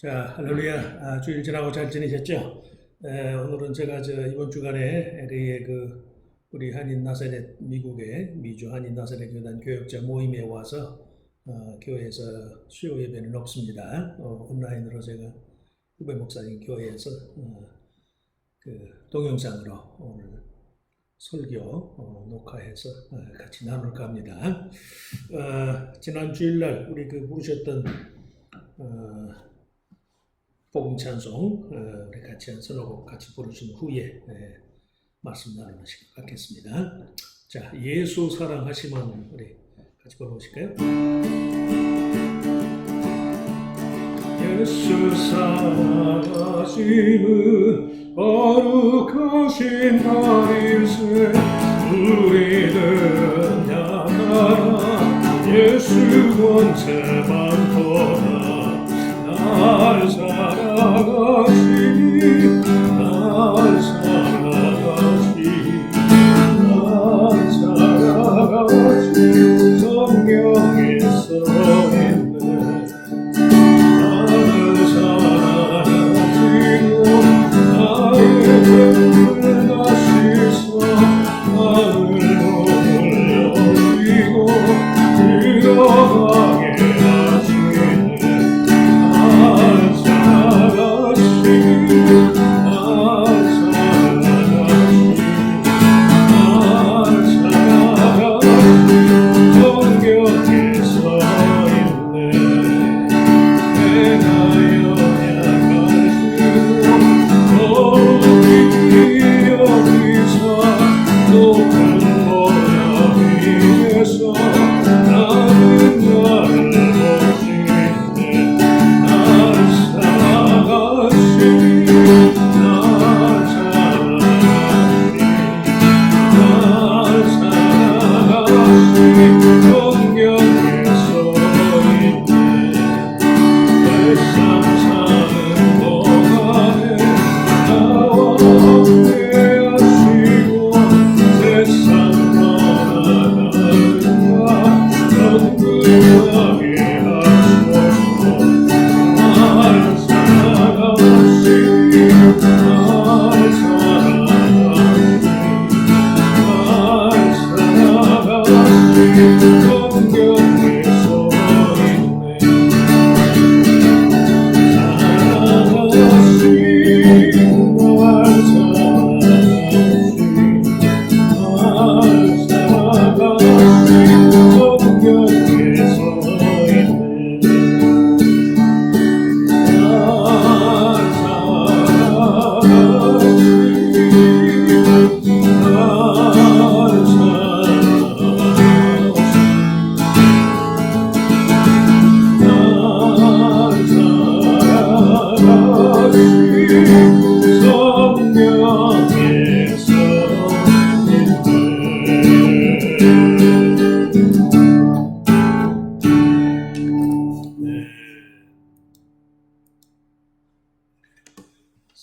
자, 할렐루야. 주일 지나고 잘 지내셨죠? 오늘은 제가 이번 주간에 LA의 우리 한인 나사렛, 미국의 미주 한인 나사렛 교단 교역자 모임에 와서 교회에서 수요 예배는 없습니다. 온라인으로 제가 후배 목사님 교회에서 동영상으로 오늘 설교 녹화해서 같이 나눌까 합니다. 지난 주일날 우리 부르셨던 복음 찬송 우리 같이 한 서너 곡 같이 부르신 후에 말씀 나누는 시간 갖겠습니다. 자, 예수 사랑하시면 우리 같이 불러보실까요? 예수 사랑하시는 거룩하신 하나님세 우리들은 약하나 예수 권세 많도다 날 사랑하시니 날 사랑하시니 성경에 써있네 나를 사랑하시고 나의 죄를 다 씻어 나를 돌려주시고 들어가게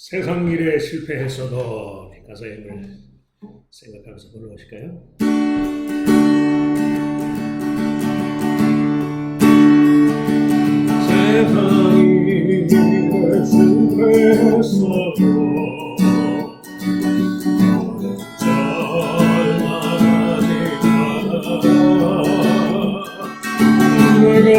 세상 일에 실패했어도 가사의 힘을 생각하면서 불러보실까요? 세상 일에 실패했어도 절망하지 마라 내가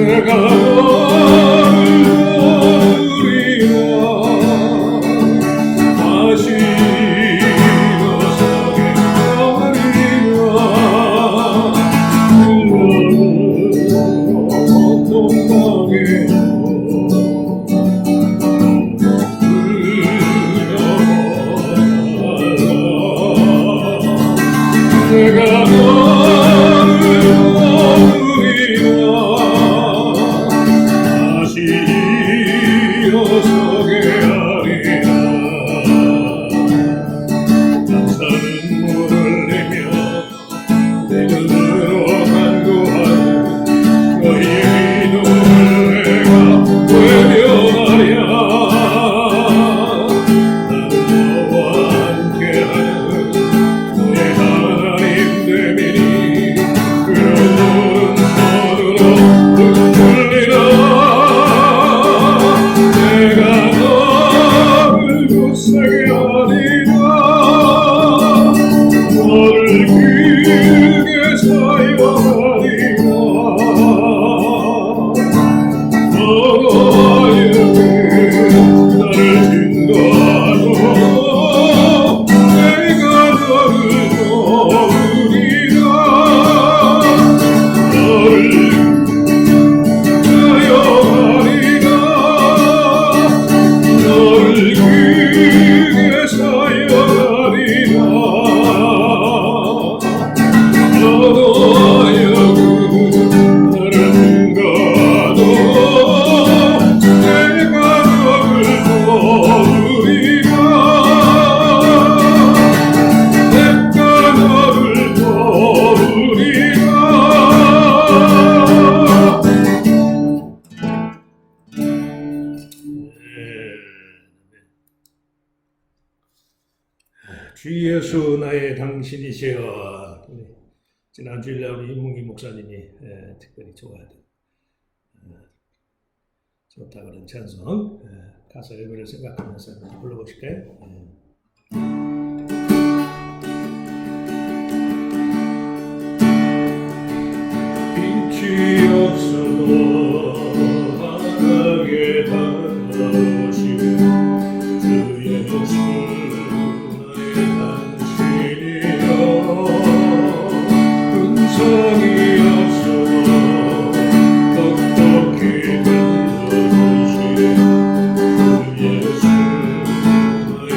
내가 너를 부르리라 다시 일어서게 하리라 내가 너를 부르리라 다시 일어서게 하리라 감사는 물을 내며 내 눈으로 간구하는 너희의 기도를 내가 외면하랴 나는 너와 함께하는 너의 하나님 되미니 그런 손으로 붙들리라 내가 너를 굳세게 하리라 너를 길게 사용하리라 너의 나를 증거하고 내가 너를 도우리라 너를 사용하리라 너를 길게 사용하리라 너도 하여금 나를 증거하고 내가 너를 도우리라 내가 너를 도우리라 주 예수 나의 당신이시여 지난주일날 우리 이문기 목사님이 특별히 좋아하던 좋다 그런 찬송 가사 읽으려 생각하면서 한번 불러보실까요? 빛이 없어도 환하게 다가오시는 주 예수 나의 당신이여 근성이 없어도 똑똑히 던져주시는 주 예수 나의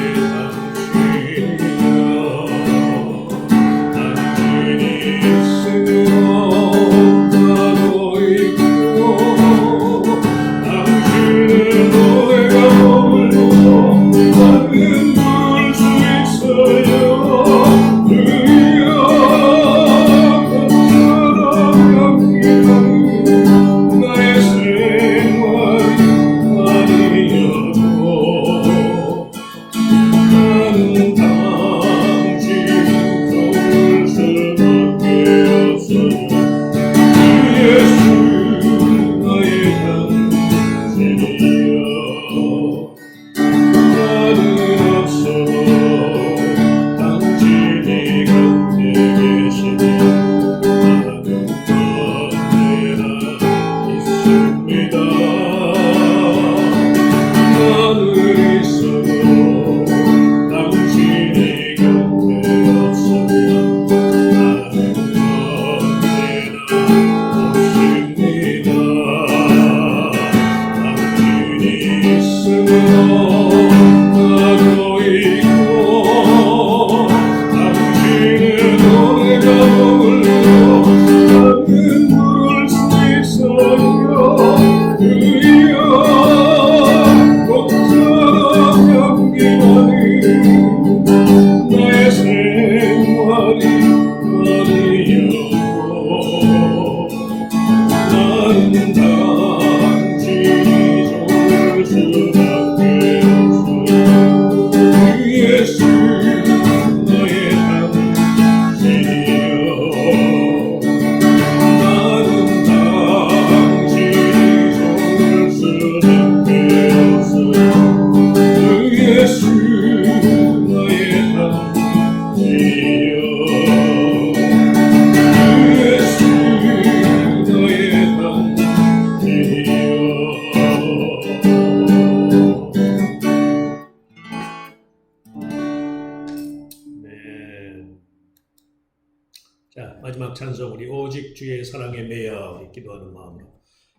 오직 주의 사랑에 매여 우리 기도하는 마음으로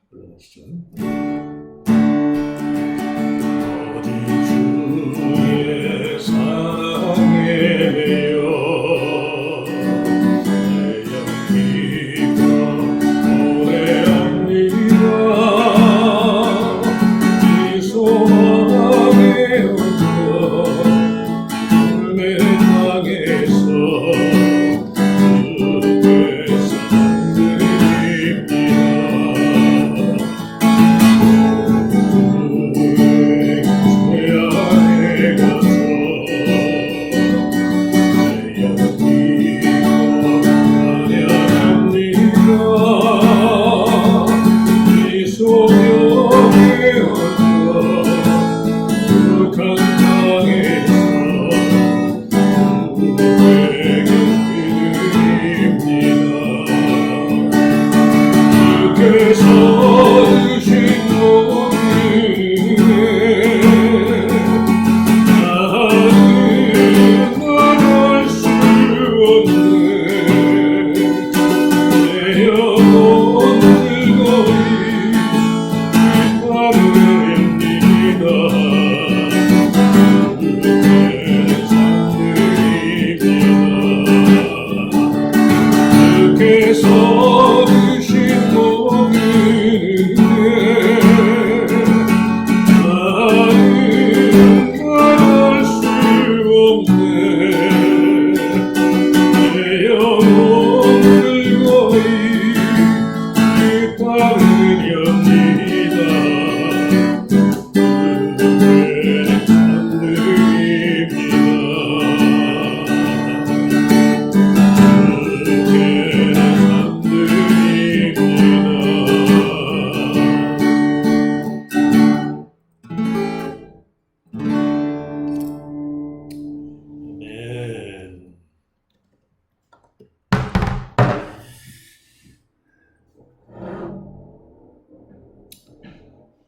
불러보시죠. 오직 주의 사랑에 매여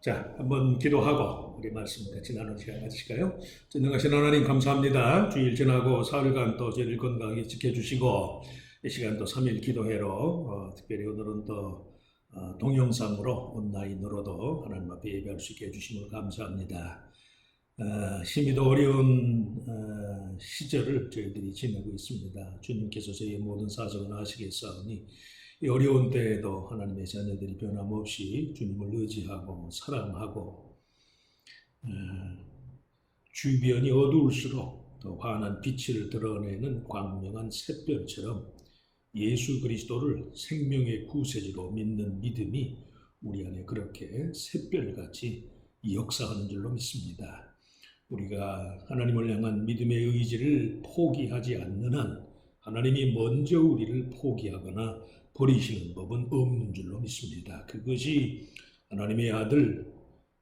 자, 한번 기도하고 우리 말씀 같이 나누는 시간 가지실까요? 전능하신 하나님 감사합니다. 주일 지나고 사흘간 또 저희를 건강히 지켜주시고 이 시간 또 3일 기도회로 특별히 오늘은 또 동영상으로 온라인으로도 하나님 앞에 예배할 수 있게 해주심을 감사합니다. 심히도 어려운 시절을 저희들이 지내고 있습니다. 주님께서 저희의 모든 사정을 아시겠사오니 이 어려운 때에도 하나님의 자녀들이 변함없이 주님을 의지하고 사랑하고 주변이 어두울수록 더 환한 빛을 드러내는 광명한 샛별처럼 예수 그리스도를 생명의 구세주로 믿는 믿음이 우리 안에 그렇게 샛별같이 역사하는 줄로 믿습니다. 우리가 하나님을 향한 믿음의 의지를 포기하지 않는 한 하나님이 먼저 우리를 포기하거나 버리시는 법은 없는 줄로 믿습니다. 그것이 하나님의 아들,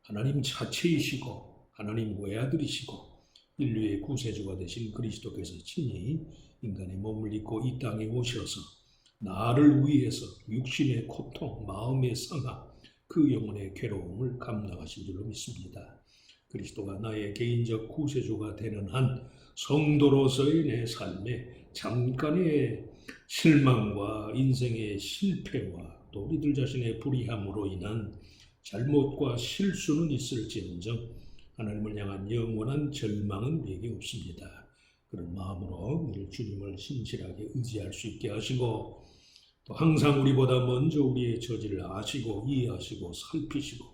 하나님 자체이시고 하나님 외아들이시고 인류의 구세주가 되신 그리스도께서 친히 인간의 몸을 입고 이 땅에 오셔서 나를 위해서 육신의 고통, 마음의 상함, 그 영혼의 괴로움을 감당하신 줄로 믿습니다. 그리스도가 나의 개인적 구세주가 되는 한 성도로서의 내 삶에 잠깐의 실망과 인생의 실패와 또 우리들 자신의 불의함으로 인한 잘못과 실수는 있을지언정 하나님을 향한 영원한 절망은 내게 없습니다. 그런 마음으로 우리 주님을 신실하게 의지할 수 있게 하시고 또 항상 우리보다 먼저 우리의 처지를 아시고 이해하시고 살피시고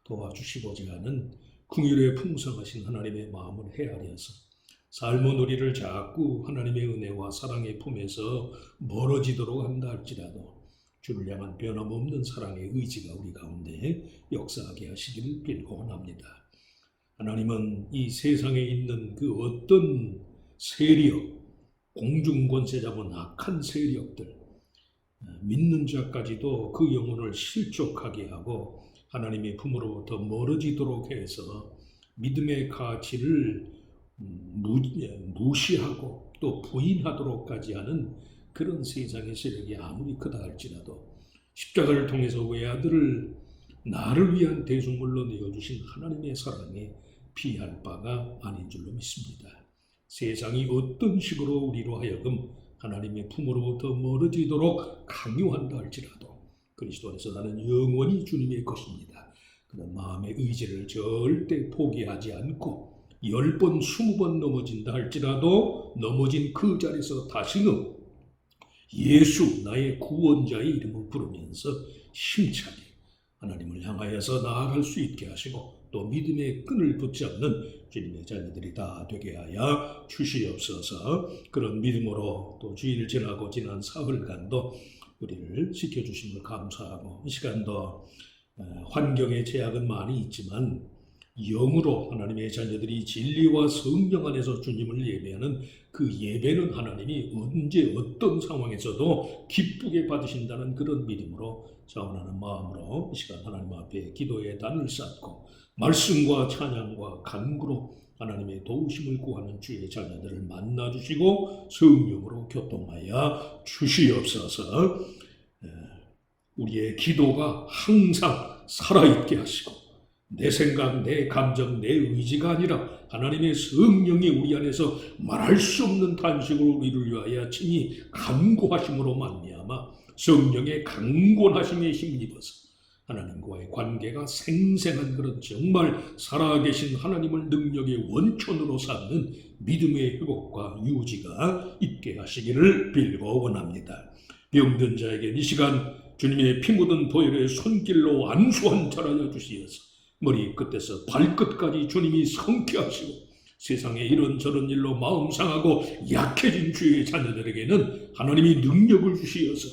도와주시고자 하는 긍휼의 풍성하신 하나님의 마음을 헤아려서 삶의 놀이를 자꾸 하나님의 은혜와 사랑의 품에서 멀어지도록 한다 할지라도 주를 향한 변함없는 사랑의 의지가 우리 가운데 역사하게 하시기를 빌고 원합니다. 하나님은 이 세상에 있는 그 어떤 세력, 공중권세자본 악한 세력들, 믿는 자까지도 그 영혼을 실족하게 하고 하나님의 품으로부터 멀어지도록 해서 믿음의 가치를 무시하고 또 부인하도록까지 하는 그런 세상의 세력이 아무리 크다 할지라도 십자가를 통해서 외아들을 나를 위한 대속물로 내어주신 하나님의 사랑에 피할 바가 아닌 줄로 믿습니다. 세상이 어떤 식으로 우리로 하여금 하나님의 품으로부터 멀어지도록 강요한다 할지라도 그리스도 안에서 나는 영원히 주님의 것입니다. 그런 마음의 의지를 절대 포기하지 않고 10번, 20번 넘어진다 할지라도 넘어진 그 자리에서 다시는 예수 나의 구원자의 이름을 부르면서 힘차게 하나님을 향하여서 나아갈 수 있게 하시고 또 믿음의 끈을 붙잡는 주님의 자녀들이 다 되게 하여 주시옵소서. 그런 믿음으로 또 주일 지나고 지난 사흘간도 우리를 지켜주심을 감사하고 이 시간도 환경의 제약은 많이 있지만 영으로 하나님의 자녀들이 진리와 성령 안에서 주님을 예배하는 그 예배는 하나님이 언제 어떤 상황에서도 기쁘게 받으신다는 그런 믿음으로 자원하는 마음으로 이 시간 하나님 앞에 기도의 단을 쌓고 말씀과 찬양과 간구로 하나님의 도우심을 구하는 주의 자녀들을 만나주시고 성령으로 교통하여 주시옵소서. 우리의 기도가 항상 살아있게 하시고 내 생각, 내 감정, 내 의지가 아니라 하나님의 성령이 우리 안에서 말할 수 없는 탄식으로 우리를 위하여 친히 간구하심으로 말미암아 성령의 강권하심에 힘입어서 하나님과의 관계가 생생한 그런 정말 살아계신 하나님을 능력의 원천으로 삼는 믿음의 회복과 유지가 있게 하시기를 빌고 원합니다. 병든 자에게 이 시간 주님의 피 묻은 보혈의 손길로 안수한 자라여 주시어서 머리 끝에서 발끝까지 주님이 성쾌하시고 세상에 이런저런 일로 마음 상하고 약해진 주의 자녀들에게는 하나님이 능력을 주시어서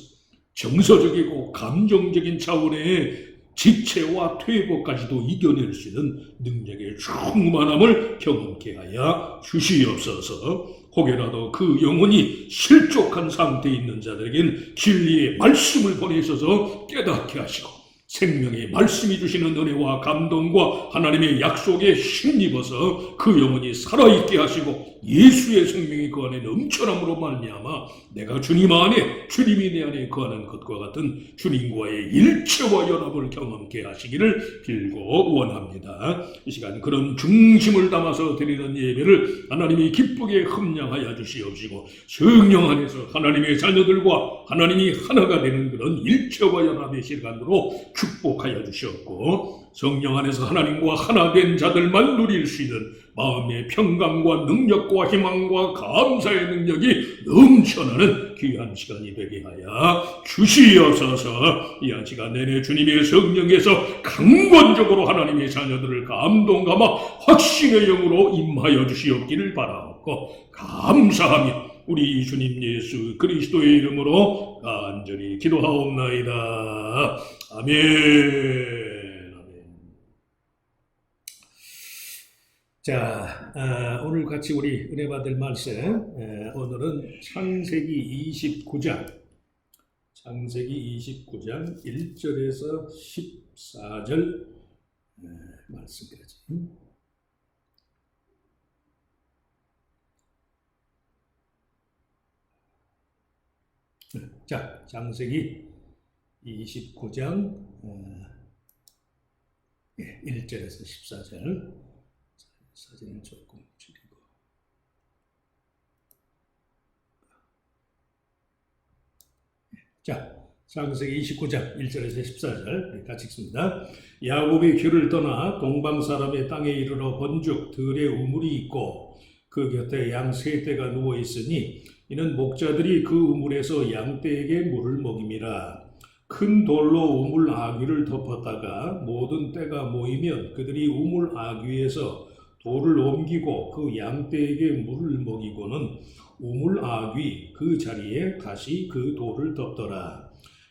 정서적이고 감정적인 차원의 지체와 퇴보까지도 이겨낼 수 있는 능력의 충만함을 경험케 하여 주시옵소서. 혹여라도 그 영혼이 실족한 상태에 있는 자들에겐 진리의 말씀을 보내셔서 깨닫게 하시고 생명의 말씀이 주시는 은혜와 감동과 하나님의 약속에 힘입어서 그 영혼이 살아있게 하시고 예수의 생명이 그 안에 넘쳐남으로 말미암아 내가 주님 안에 주님이 내 안에 거하는 것과 같은 주님과의 일체와 연합을 경험케 하시기를 빌고 원합니다. 이 시간 그런 중심을 담아서 드리는 예배를 하나님이 기쁘게 흠양하여 주시옵시고 성령 안에서 하나님의 자녀들과 하나님이 하나가 되는 그런 일체와 연합의 시간으로 축복하여 주셨고 성령 안에서 하나님과 하나 된 자들만 누릴 수 있는 마음의 평강과 능력과 희망과 감사의 능력이 넘쳐나는 귀한 시간이 되게 하여 주시옵소서. 이 한 시간 내내 주님의 성령에서 강권적으로 하나님의 자녀들을 감동감아 확신의 영으로 임하여 주시옵기를 바라옵고 감사하며 우리 주님 예수 그리스도의 이름으로 간절히 기도하옵나이다. 아멘. 자, 오늘 같이 우리 은혜 받을 말씀, 오늘은 창세기 29장 1절에서 14절 말씀까지. 자, 창세기 29장 1절에서 14절. 사진을 조금 줄이고 자, 창세기 29장 1절에서 14절 같이 읽습니다. 야곱이 귤을 떠나 동방 사람의 땅에 이르러 본즉 들에 우물이 있고 그 곁에 양 세 떼가 누워 있으니 이는 목자들이 그 우물에서 양떼에게 물을 먹임이라. 큰 돌로 우물 아귀를 덮었다가 모든 떼가 모이면 그들이 우물 아귀에서 돌을 옮기고 그 양떼에게 물을 먹이고는 우물 아귀 그 자리에 다시 그 돌을 덮더라.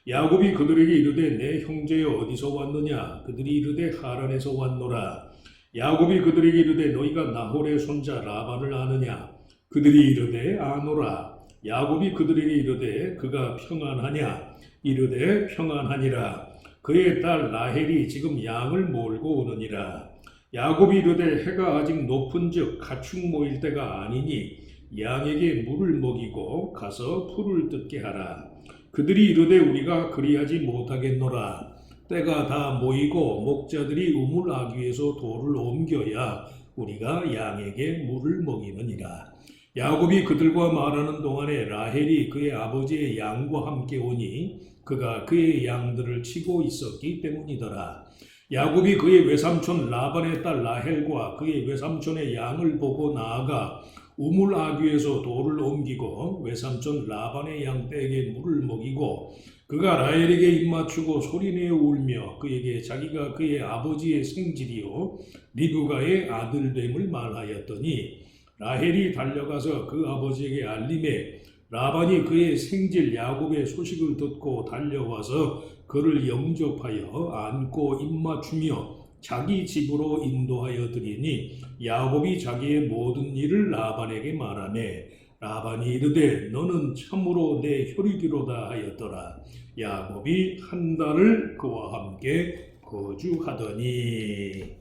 야곱이 그들에게 이르되 내 형제여 어디서 왔느냐? 그들이 이르되 하란에서 왔노라. 야곱이 그들에게 이르되 너희가 나홀의 손자 라반을 아느냐? 그들이 이르되 아노라. 야곱이 그들에게 이르되 그가 평안하냐? 이르되 평안하니라. 그의 딸 라헬이 지금 양을 몰고 오느니라. 야곱이 이르되 해가 아직 높은즉 가축 모일 때가 아니니 양에게 물을 먹이고 가서 풀을 뜯게 하라. 그들이 이르되 우리가 그리하지 못하겠노라. 때가 다 모이고 목자들이 우물 아귀에서 돌을 옮겨야 우리가 양에게 물을 먹이느니라. 야곱이 그들과 말하는 동안에 라헬이 그의 아버지의 양과 함께 오니 그가 그의 양들을 치고 있었기 때문이더라. 야곱이 그의 외삼촌 라반의 딸 라헬과 그의 외삼촌의 양을 보고 나아가 우물 아귀에서 돌을 옮기고 외삼촌 라반의 양떼에게 물을 먹이고 그가 라헬에게 입맞추고 소리내어 울며 그에게 자기가 그의 아버지의 생질이요 리브가의 아들됨을 말하였더니 라헬이 달려가서 그 아버지에게 알림해 라반이 그의 생질 야곱의 소식을 듣고 달려와서 그를 영접하여 안고 입맞추며 자기 집으로 인도하여 드리니 야곱이 자기의 모든 일을 라반에게 말하매 라반이 이르되 너는 참으로 내 혈육이로다 하였더라. 야곱이 한 달을 그와 함께 거주하더니.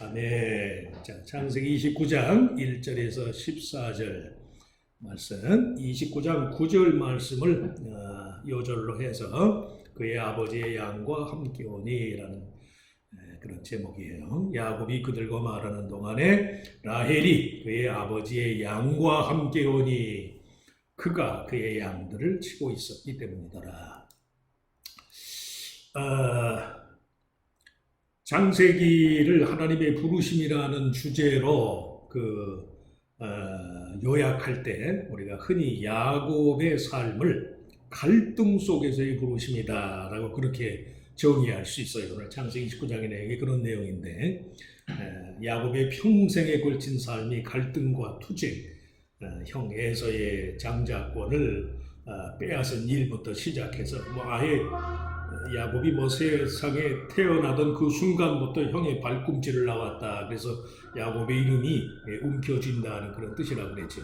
아멘. 자, 창세기 29장 1절에서 14절 말씀, 29장 9절 말씀을 요절로 해서 그의 아버지의 양과 함께 오니라는 그런 제목이에요. 야곱이 그들과 말하는 동안에 라헬이 그의 아버지의 양과 함께 오니 그가 그의 양들을 치고 있었기 때문이더라. 창세기를 하나님의 부르심이라는 주제로 요약할 때 우리가 흔히 야곱의 삶을 갈등 속에서의 부르심이다라고 그렇게 정의할 수 있어요. 오늘 창세기 29장의 내용이 그런 내용인데 야곱의 평생에 걸친 삶이 갈등과 투쟁, 형 에서의 장자권을 빼앗은 일부터 시작해서 아예 야곱이 세상에 태어나던 그 순간부터 형의 발꿈치를 나왔다. 그래서 야곱의 이름이 움켜쥔다는 그런 뜻이라고 그랬죠.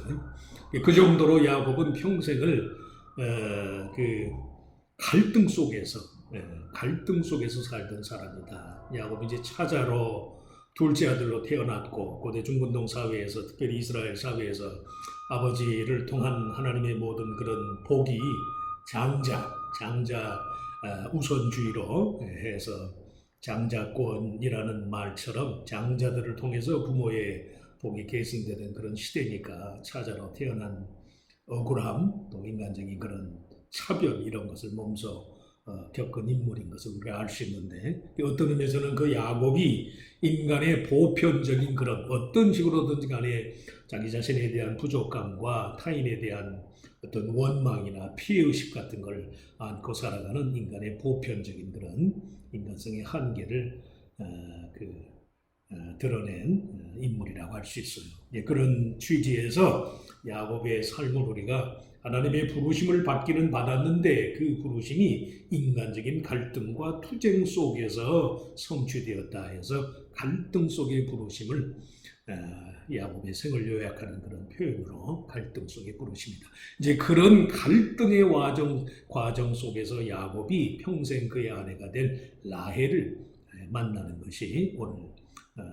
그 정도로 야곱은 평생을 갈등 속에서 살던 사람이다. 야곱이 이제 차자로 둘째 아들로 태어났고 고대 중근동 사회에서 특별히 이스라엘 사회에서 아버지를 통한 하나님의 모든 그런 복이 장자 우선주의로 해서 장자권이라는 말처럼 장자들을 통해서 부모의 복이 계승되는 그런 시대니까 차자로 태어난 억울함 또 인간적인 그런 차별 이런 것을 몸소 겪은 인물인 것을 우리가 알 수 있는데 어떤 의미에서는 그 야곱이 인간의 보편적인 그런 어떤 식으로든지 간에 자기 자신에 대한 부족함과 타인에 대한 어떤 원망이나 피해의식 같은 걸 안고 살아가는 인간의 보편적인 그런 인간성의 한계를 드러낸 인물이라고 할 수 있어요. 그런 취지에서 야곱의 삶을 우리가 하나님의 부르심을 받기는 받았는데 그 부르심이 인간적인 갈등과 투쟁 속에서 성취되었다 해서 갈등 속의 부르심을 야곱의 생을 요약하는 그런 표현으로 갈등 속의 부르심이다. 이제 그런 갈등의 과정 속에서 야곱이 평생 그의 아내가 될 라헬을 만나는 것이 오늘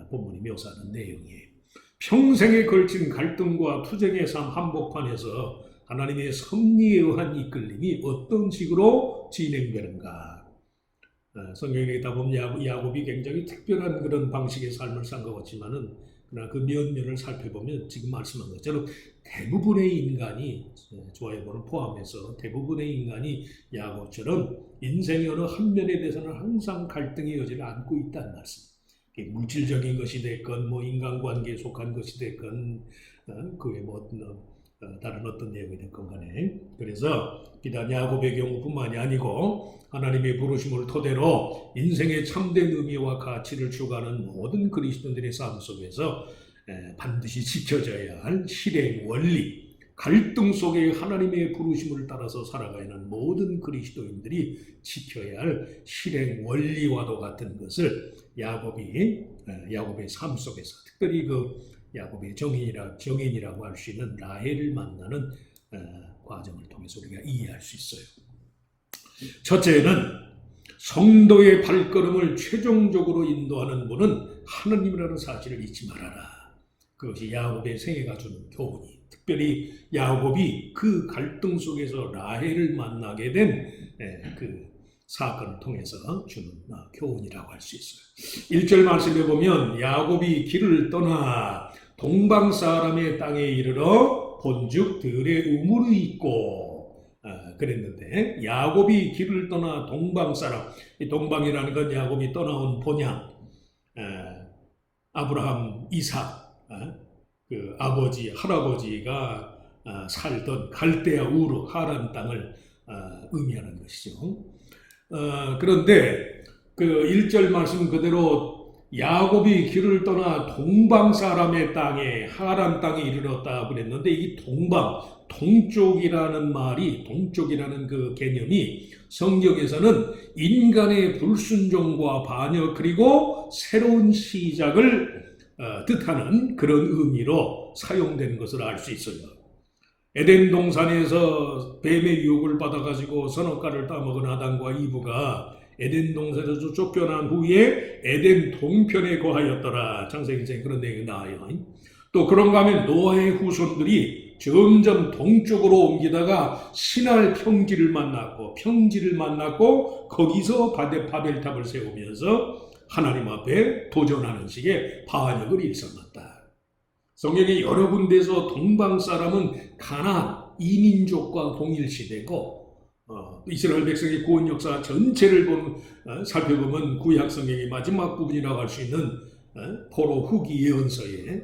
본문이 묘사하는 내용이에요. 평생에 걸친 갈등과 투쟁의 삶 한복판에서 하나님의 섭리에 의한 이끌림이 어떤 식으로 진행되는가. 성경에 있다 보면 야곱이 굉장히 특별한 그런 방식의 삶을 산 것 같지만은 그러나 그 면면을 살펴보면 지금 말씀한 것처럼 대부분의 인간이 조아야보를 포함해서 대부분의 인간이 야곱처럼 인생의 어느 한 면에 대해서는 항상 갈등의 여지를 안고 있다는 말씀. 물질적인 것이 됐건 인간관계에 속한 것이 됐건 그게 다른 어떤 내용이 됐건 간에 그래서 비단 야곱의 경우뿐만이 아니고 하나님의 부르심을 토대로 인생의 참된 의미와 가치를 추구하는 모든 그리스도인들의 삶 속에서 반드시 지켜져야 할 실행 원리, 갈등 속에 하나님의 부르심을 따라서 살아가야 하는 모든 그리스도인들이 지켜야 할 실행 원리와도 같은 것을 야곱의 삶 속에서 특별히 야곱의 정인이라고 할 수 있는 라헬을 만나는 과정을 통해서 우리가 이해할 수 있어요. 첫째는 성도의 발걸음을 최종적으로 인도하는 분은 하나님이라는 사실을 잊지 말아라. 그것이 야곱의 생애가 주는 교훈이, 특별히 야곱이 그 갈등 속에서 라헬을 만나게 된 그 사건을 통해서 주는 교훈이라고 할 수 있어요. 1절 말씀에 보면 야곱이 길을 떠나 동방 사람의 땅에 이르러 본즉 들의 우물이 있고 그랬는데 야곱이 길을 떠나 동방 사람, 이 동방이라는 건 야곱이 떠나온 본향, 아브라함, 이삭, 그 아버지, 할아버지가 살던 갈대아 우르 하란 땅을 의미하는 것이죠. 그런데 그 1절 말씀 그대로 야곱이 길을 떠나 동방 사람의 땅에 하란 땅에 이르렀다 그랬는데 이 동방, 동쪽이라는 말이 동쪽이라는 그 개념이 성경에서는 인간의 불순종과 반역 그리고 새로운 시작을 뜻하는 그런 의미로 사용된 것을 알 수 있어요. 에덴 동산에서 뱀의 유혹을 받아가지고 선악과를 따먹은 아담과 이브가 에덴 동산에서 쫓겨난 후에 에덴 동편에 거하였더라. 창세기 1장에 그런 내용이 나와요. 또 그런가 하면 노아의 후손들이 점점 동쪽으로 옮기다가 신할 평지를 만났고 거기서 바벨탑을 세우면서 하나님 앞에 도전하는 식의 반역을 일삼았다. 성경의 여러 군데에서 동방 사람은 가나안 이민족과 동일시되고 이스라엘 백성의 구원 역사 전체를 살펴보면 구약 성경의 마지막 부분이라고 할 수 있는 포로 후기 예언서에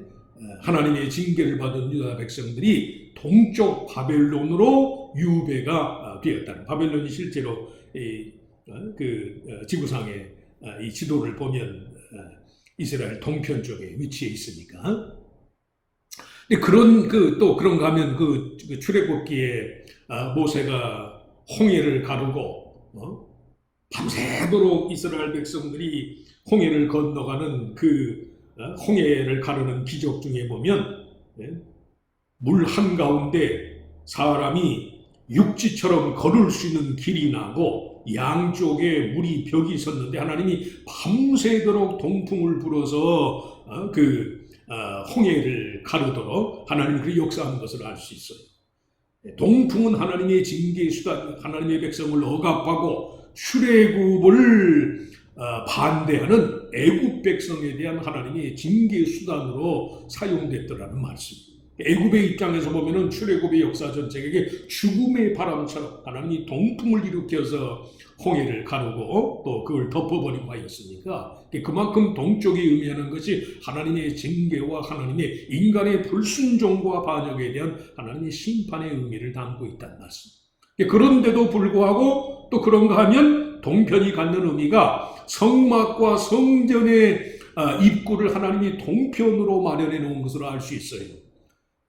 하나님의 징계를 받은 유다 백성들이 동쪽 바벨론으로 유배가 되었다는, 바벨론이 실제로 지구상의 이 지도를 보면 이스라엘 동편 쪽에 위치해 있으니까. 또 그런가 하면 그 출애굽기에 모세가 홍해를 가르고 밤새도록 이스라엘 백성들이 홍해를 건너가는 그 홍해를 가르는 기적 중에 보면 물 한가운데 사람이 육지처럼 걸을 수 있는 길이 나고 양쪽에 물이 벽이 섰는데 하나님이 밤새도록 동풍을 불어서 홍해를 가르도록 하나님이 그 역사하는 것을 알 수 있어요. 동풍은 하나님의 징계의 수단, 하나님의 백성을 억압하고 출애굽을 반대하는 애굽 백성에 대한 하나님의 징계의 수단으로 사용됐더라는 말씀. 애굽의 입장에서 보면은 출애굽의 역사 전체에게 죽음의 바람처럼 하나님이 동풍을 일으켜서 홍해를 가르고 또 그걸 덮어버리고 하였으니까 그만큼 동쪽이 의미하는 것이 하나님의 징계와 하나님의 인간의 불순종과 반역에 대한 하나님의 심판의 의미를 담고 있다는 말씀. 그런데도 불구하고 또 그런가 하면 동편이 갖는 의미가 성막과 성전의 입구를 하나님이 동편으로 마련해 놓은 것으로 알 수 있어요.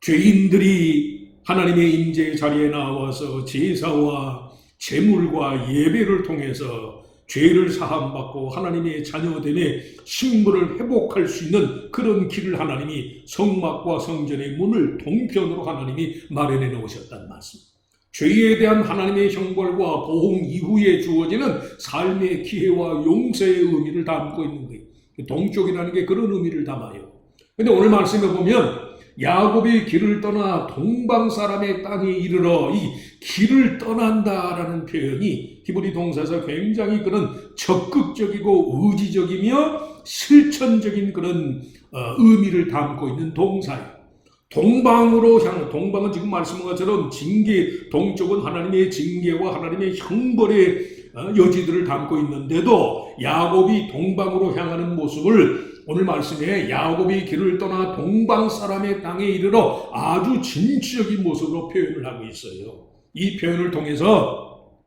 죄인들이 하나님의 임재의 자리에 나와서 제사와 제물과 예배를 통해서 죄를 사함받고 하나님의 자녀됨의 신분을 회복할 수 있는 그런 길을 하나님이 성막과 성전의 문을 동편으로 하나님이 마련해 놓으셨다는 말씀. 죄에 대한 하나님의 형벌과 보응 이후에 주어지는 삶의 기회와 용서의 의미를 담고 있는 거예요. 동쪽이라는 게 그런 의미를 담아요. 근데 오늘 말씀에 보면 야곱이 길을 떠나 동방 사람의 땅에 이르러, 이 길을 떠난다라는 표현이 히브리 동사에서 굉장히 그런 적극적이고 의지적이며 실천적인 그런 의미를 담고 있는 동사예요. 동방으로 향한, 동방은 지금 말씀한 것처럼 징계, 동쪽은 하나님의 징계와 하나님의 형벌의 여지들을 담고 있는데도 야곱이 동방으로 향하는 모습을 오늘 말씀에 야곱이 길을 떠나 동방 사람의 땅에 이르러 아주 진취적인 모습으로 표현을 하고 있어요. 이 표현을 통해서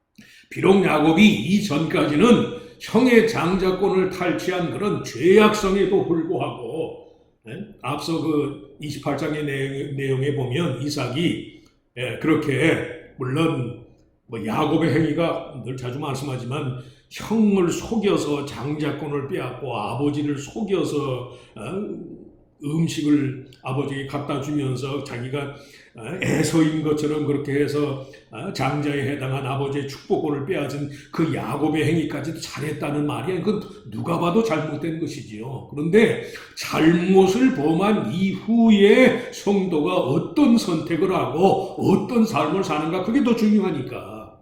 비록 야곱이 이전까지는 형의 장자권을 탈취한 그런 죄악성에도 불구하고 앞서 그 28장의 내용에 보면 이삭이 그렇게 물론 야곱의 행위가 늘 자주 말씀하지만 형을 속여서 장자권을 빼앗고 아버지를 속여서 음식을 아버지에게 갖다 주면서 자기가 애서인 것처럼 그렇게 해서 장자에 해당한 아버지의 축복권을 빼앗은 그 야곱의 행위까지도 잘했다는 말이 아니고 그건 누가 봐도 잘못된 것이지요. 그런데 잘못을 범한 이후에 성도가 어떤 선택을 하고 어떤 삶을 사는가 그게 더 중요하니까.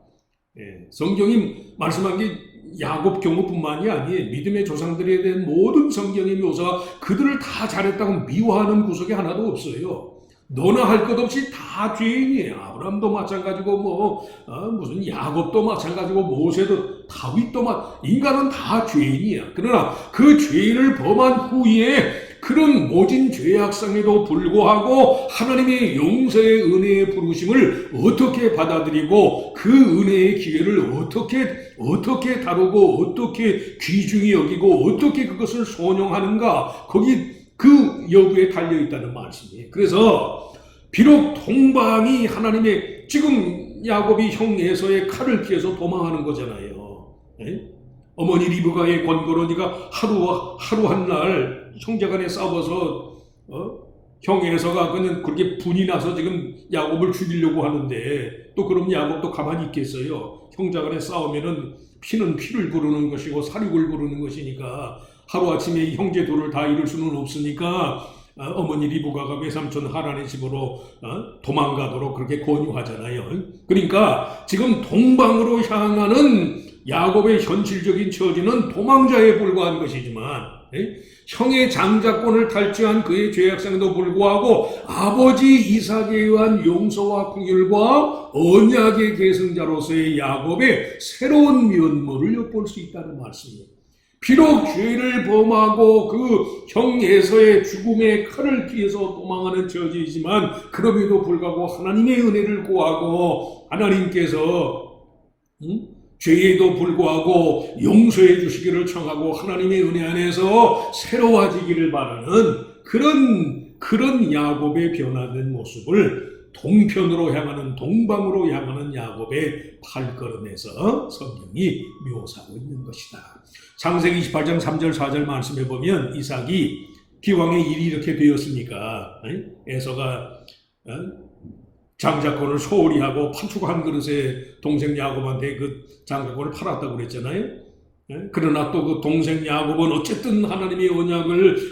성경이 말씀한 게 야곱 경우뿐만이 아니에요. 믿음의 조상들에 대한 모든 성경의 묘사가 그들을 다 잘했다고 미워하는 구석이 하나도 없어요. 너나 할 것 없이 다 죄인이에요. 아브라함도 마찬가지고 무슨 야곱도 마찬가지고 모세도 다윗도 인간은 다 죄인이야. 그러나 그 죄를 범한 후에 그런 모진 죄악성에도 불구하고 하나님의 용서의 은혜의 부르심을 어떻게 받아들이고 그 은혜의 기회를 어떻게 다루고 어떻게 귀중히 여기고 어떻게 그것을 순종하는가, 거기 그 여부에 달려있다는 말씀이에요. 그래서 비록 동방이 하나님의, 지금 야곱이 형 에서의 칼을 피해서 도망하는 거잖아요. 어머니 리브가의 권고로 네가 하루 한 날 형제간에 싸워서 형 에서가 그는 그렇게 분이 나서 지금 야곱을 죽이려고 하는데, 또 그럼 야곱도 가만히 있겠어요? 형제간에 싸우면은 피는 피를 부르는 것이고 사륙을 부르는 것이니까 하루아침에 형제 둘을 다 잃을 수는 없으니까 어머니 리브가가 외삼촌 하란의 집으로 도망가도록 그렇게 권유하잖아요. 그러니까 지금 동방으로 향하는 야곱의 현실적인 처지는 도망자에 불과한 것이지만, 형의 장자권을 탈취한 그의 죄악성에도 불구하고 아버지 이삭에 의한 용서와 긍휼과 언약의 계승자로서의 야곱의 새로운 면모를 엿볼 수 있다는 말씀이에요. 비록 죄를 범하고 그 형 에서의 죽음의 칼을 피해서 도망하는 처지이지만, 그럼에도 불구하고 하나님의 은혜를 구하고 하나님께서 죄에도 불구하고 용서해 주시기를 청하고 하나님의 은혜 안에서 새로워지기를 바라는 그런 야곱의 변화된 모습을 동편으로 향하는, 동방으로 향하는 야곱의 발걸음에서 성경이 묘사하고 있는 것이다. 창세기 28장 3절 4절 말씀해 보면 이삭이 기왕에 일이 이렇게 되었으니까 에서가 장자권을 소홀히 하고 판축 한 그릇에 동생 야곱한테 그 장자권을 팔았다고 그랬잖아요. 그러나 또 그 동생 야곱은 어쨌든 하나님의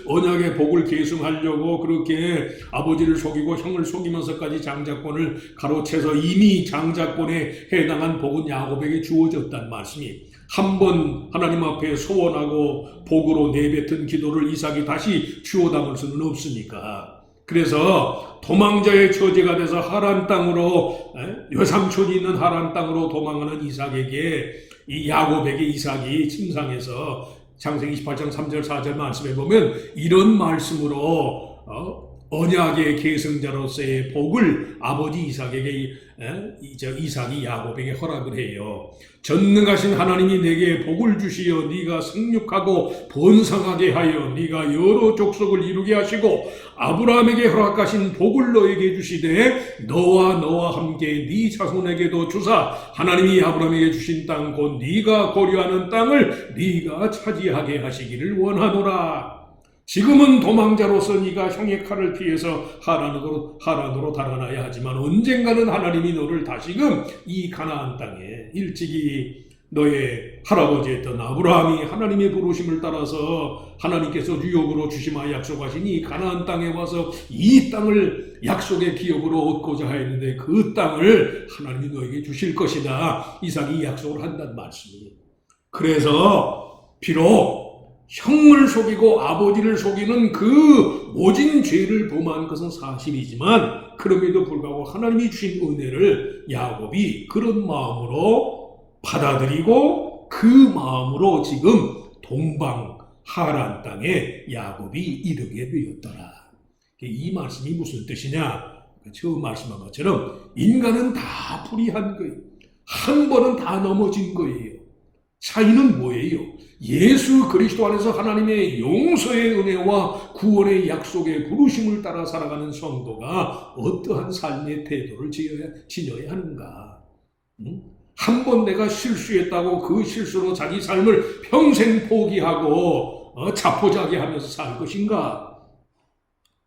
언약의 복을 계승하려고 그렇게 아버지를 속이고 형을 속이면서까지 장자권을 가로채서 이미 장자권에 해당한 복은 야곱에게 주어졌단 말씀이, 한 번 하나님 앞에 소원하고 복으로 내뱉은 기도를 이삭이 다시 주워 담을 수는 없으니까, 그래서 도망자의 처지가 돼서 하란 땅으로, 외삼촌이 있는 하란 땅으로 도망하는 이삭에게, 이 야곱에게 이삭이 침상에서 창세기 28장 3절 4절 말씀해 보면 이런 말씀으로 언약의 계승자로서의 복을 아버지 이삭에게, 이삭이 야곱에게 허락을 해요. 전능하신 하나님이 내게 복을 주시어 네가 생육하고 번성하게 하여 네가 여러 족속을 이루게 하시고 아브라함에게 허락하신 복을 너에게 주시되 너와 함께 네 자손에게도 주사 하나님이 아브라함에게 주신 땅 곧 네가 거류하는 땅을 네가 차지하게 하시기를 원하노라. 지금은 도망자로서 네가 형의 칼을 피해서 하란으로 달아나야 하지만 언젠가는 하나님이 너를 다시금 이 가나안 땅에, 일찍이 너의 할아버지였던 아브라함이 하나님의 부르심을 따라서 하나님께서 유업으로 주시마 약속하신 이 가나안 땅에 와서 이 땅을 약속의 기업으로 얻고자 했는데 그 땅을 하나님이 너에게 주실 것이다. 이삭이 이 약속을 한다는 말씀이에요. 그래서 비록 형을 속이고 아버지를 속이는 그 모진 죄를 범한 것은 사실이지만, 그럼에도 불구하고 하나님이 주신 은혜를 야곱이 그런 마음으로 받아들이고 그 마음으로 지금 동방 하란 땅에 야곱이 이르게 되었더라. 이 말씀이 무슨 뜻이냐? 처음 말씀한 것처럼 인간은 다 불의한 거예요. 한 번은 다 넘어진 거예요. 차이는 뭐예요? 예수 그리스도 안에서 하나님의 용서의 은혜와 구원의 약속의 부르심을 따라 살아가는 성도가 어떠한 삶의 태도를 지녀야 하는가? 한 번 내가 실수했다고 그 실수로 자기 삶을 평생 포기하고 자포자기하면서 살 것인가?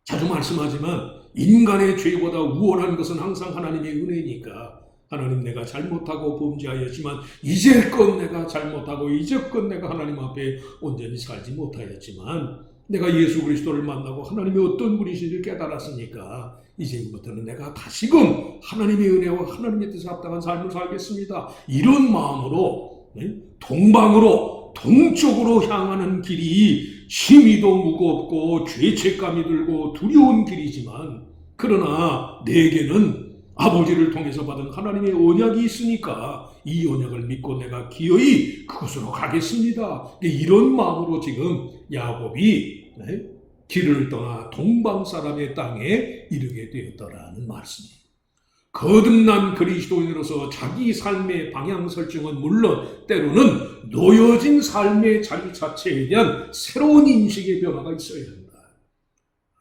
자주 말씀하지만 인간의 죄보다 우월한 것은 항상 하나님의 은혜니까, 하나님 내가 잘못하고 범죄하였지만 이제껏 내가 잘못하고 이제껏 내가 하나님 앞에 온전히 살지 못하였지만 내가 예수 그리스도를 만나고 하나님이 어떤 분이신지를 깨달았으니까 이제부터는 내가 다시금 하나님의 은혜와 하나님의 뜻에 합당한 삶을 살겠습니다. 이런 마음으로 동방으로, 동쪽으로 향하는 길이 심히도 무겁고 죄책감이 들고 두려운 길이지만 그러나 내게는 아버지를 통해서 받은 하나님의 언약이 있으니까 이 언약을 믿고 내가 기어이 그곳으로 가겠습니다. 이런 마음으로 지금 야곱이 길을 떠나 동방 사람의 땅에 이르게 되었더라는 말씀이에요. 거듭난 그리스도인으로서 자기 삶의 방향 설정은 물론 때로는 놓여진 삶의 자리 자체에 대한 새로운 인식의 변화가 있어야 합니다.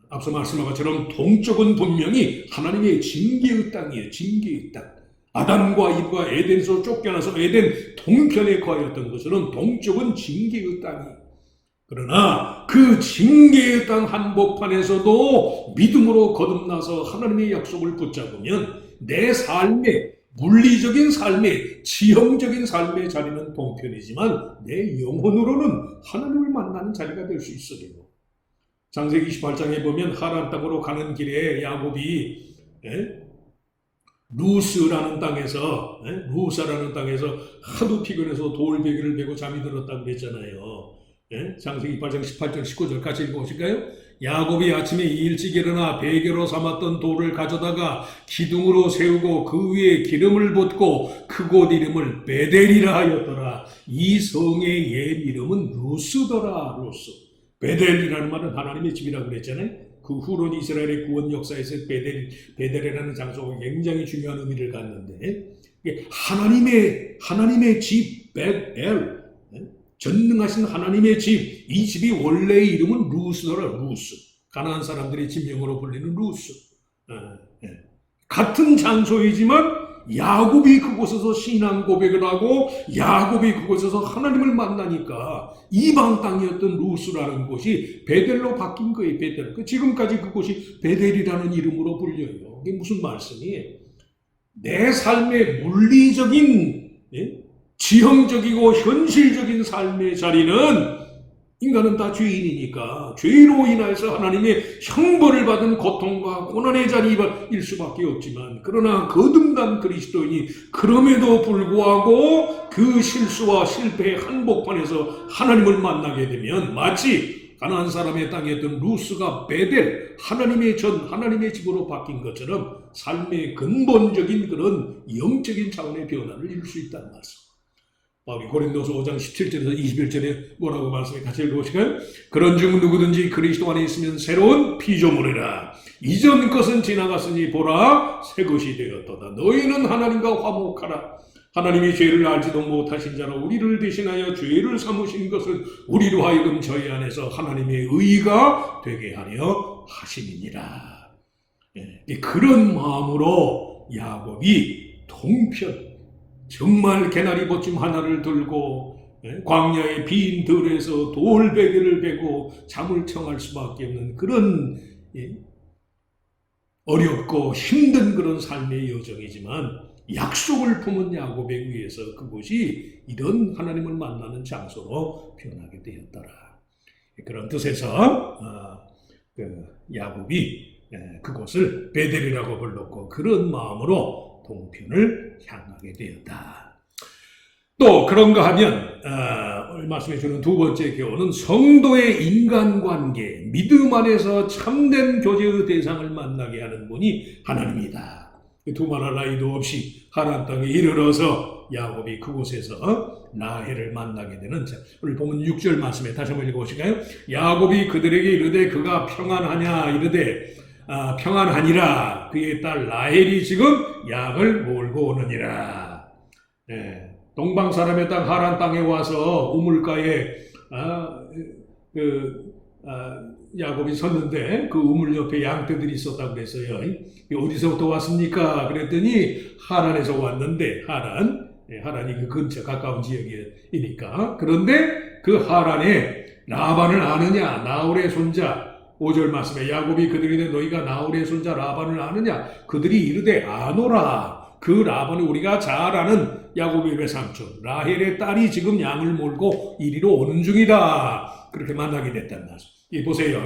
앞서 말씀한 것처럼 동쪽은 분명히 하나님의 징계의 땅이에요. 징계의 땅. 아담과 이브가 에덴에서 쫓겨나서 에덴 동편에 거하였던 것은 동쪽은 징계의 땅이에요. 그러나 그 징계의 땅 한복판에서도 믿음으로 거듭나서 하나님의 약속을 붙잡으면 내 삶의 물리적인 삶의 지형적인 삶의 자리는 동편이지만 내 영혼으로는 하나님을 만나는 자리가 될 수 있어요. 창세기 28장에 보면 하란 땅으로 가는 길에 야곱이 루스라는 땅에서 하도 피곤해서 돌베개를 메고 잠이 들었다고 그랬잖아요. 창세기 28장 18절 19절 같이 읽어보실까요? 야곱이 아침에 일찍 일어나 베개로 삼았던 돌을 가져다가 기둥으로 세우고 그 위에 기름을 붓고 그곳 이름을 베델이라 하였더라. 이 성의 옛 이름은 루스더라. 루스. 베델이라는 말은 하나님의 집이라고 그랬잖아요. 그 후론 이스라엘의 구원 역사에서 베델이라는 장소가 굉장히 중요한 의미를 갖는데 하나님의 집 베델, 전능하신 하나님의 집, 이 집이 원래의 이름은 루스더라. 루스. 가나안 사람들의 집명으로 불리는 루스. 같은 장소이지만 야곱이 그곳에서 신앙 고백을 하고 야곱이 그곳에서 하나님을 만나니까 이방 땅이었던 루스라는 곳이 베델로 바뀐 거예요. 베델. 지금까지 그곳이 베델이라는 이름으로 불려요. 이게 무슨 말씀이에요? 내 삶의 물리적인 지형적이고 현실적인 삶의 자리는 인간은 다 죄인이니까 죄로 인해서 하나님의 형벌을 받은 고통과 고난의 자리일 수밖에 없지만 그러나 거듭난 그리스도인이 그럼에도 불구하고 그 실수와 실패의 한복판에서 하나님을 만나게 되면 마치 가나안 사람의 땅이었던 루스가 베델, 하나님의 집으로 바뀐 것처럼 삶의 근본적인 그런 영적인 차원의 변화를 이룰 수 있다는 말씀. 바울이 고린도서 5장 17절에서 21절에 뭐라고 말씀해 같이 읽어보실까요? 그런즉 누구든지 그리스도 안에 있으면 새로운 피조물이라. 이전 것은 지나갔으니 보라 새 것이 되었도다. 너희는 하나님과 화목하라. 하나님이 죄를 알지도 못하신 자로 우리를 대신하여 죄를 삼으신 것을 우리로 하여금 저희 안에서 하나님의 의가 되게 하려 하심이니라. 그런 마음으로 야곱이 동편 정말 개나리 보침 하나를 들고 광야의 빈 들에서 돌베개를 베고 잠을 청할 수밖에 없는 그런 어렵고 힘든 그런 삶의 여정이지만 약속을 품은 야곱에 의해서 그곳이 이런 하나님을 만나는 장소로 변하게 되었더라. 그런 뜻에서 야곱이 그곳을 베델이라고 불렀고 그런 마음으로 동편을 향하게 되었다. 또 그런가 하면 오늘 말씀해 주는 두 번째 교훈은 성도의 인간관계, 믿음 안에서 참된 교제의 대상을 만나게 하는 분이 하나님이다. 두말할 나이도 없이 하란 땅에 이르러서 야곱이 그곳에서 라헬을 만나게 되는 자. 오늘 보면 6절 말씀에 다시 한번 읽어보실까요? 야곱이 그들에게 이르되 그가 평안하냐 이르되 평안하니라. 그의 딸 라헬이 지금 양을 몰고 오느니라. 동방 사람의 땅 하란 땅에 와서 우물가에 야곱이 섰는데 그 우물 옆에 양떼들이 있었다고 그랬어요. 어디서부터 왔습니까? 그랬더니 하란에서 왔는데 하란이 그 근처 가까운 지역이니까. 그런데 그 하란에 라반을 아느냐? 나홀의 손자 5절 말씀에 야곱이 그들에게 너희가 나홀의 손자 라반을 아느냐? 그들이 이르되 아노라. 그 라반은 우리가 잘 아는 야곱의 외삼촌 라헬의 딸이 지금 양을 몰고 이리로 오는 중이다. 그렇게 만나게 됐단 말씀. 보세요.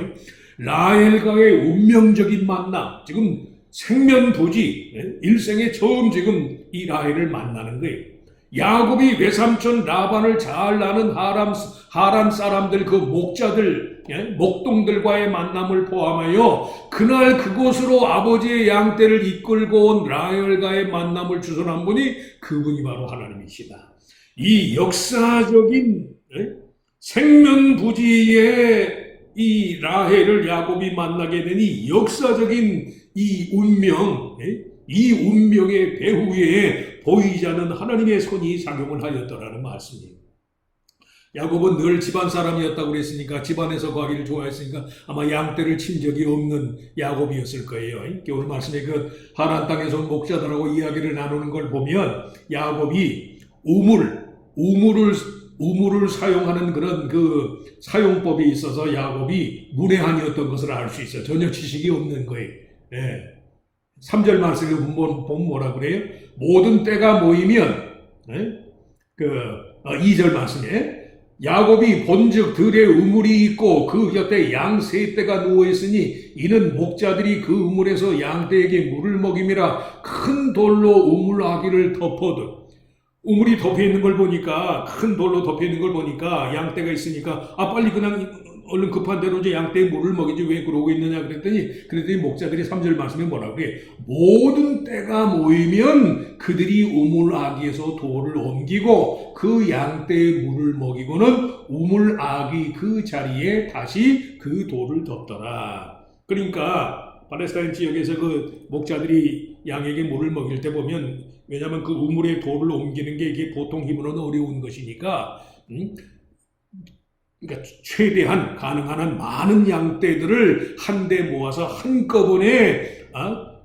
라헬과의 운명적인 만남, 지금 생면부지 일생에 처음 지금 이 라헬을 만나는 거예요. 야곱이 외삼촌 라반을 잘 아는 하란 사람들 그 목자들, 목동들과의 만남을 포함하여 그날 그곳으로 아버지의 양떼를 이끌고 온 라헬과의 만남을 주선한 분이 그분이 바로 하나님이시다. 이 역사적인 생면부지의 이 라헬을 야곱이 만나게 되니 역사적인 이 운명, 이 운명의 배후에 보이지 않는 하나님의 손이 작용을 하였더라는 말씀이에요. 야곱은 늘 집안 사람이었다고 그랬으니까, 집안에서 과기를 좋아했으니까 아마 양떼를 친 적이 없는 야곱이었을 거예요. 오늘 말씀에 그 하란 땅에서 온 목자들하고 이야기를 나누는 걸 보면 야곱이 우물을 사용하는 그런 그 사용법이 있어서 야곱이 문외한이었던 것을 알 수 있어요. 전혀 지식이 없는 거예요. 3절 말씀에 보면 뭐라 그래요? 모든 때가 모이면, 2절 말씀에 야곱이 본즉 들에 우물이 있고 그 곁에 양 세 떼가 누워있으니 이는 목자들이 그 우물에서 양떼에게 물을 먹임이라. 큰 돌로 우물 아기를 덮어도, 우물이 덮여있는 걸 보니까, 큰 돌로 덮여있는 걸 보니까 양떼가 있으니까 빨리 그냥 얼른 급한 대로 이제 양떼에 물을 먹이지 왜 그러고 있느냐 그랬더니 목자들이 3절 말씀에 뭐라고 그래? 모든 때가 모이면 그들이 우물 아기에서 돌을 옮기고 그 양떼에 물을 먹이고는 우물 아기 그 자리에 다시 그 돌을 덮더라. 그러니까 팔레스타인 지역에서 그 목자들이 양에게 물을 먹일 때 보면, 왜냐하면 그 우물에 돌을 옮기는 게 이게 보통 힘으로는 어려운 것이니까, 그러니까 최대한 가능한 한 많은 양떼들을 한데 모아서 한꺼번에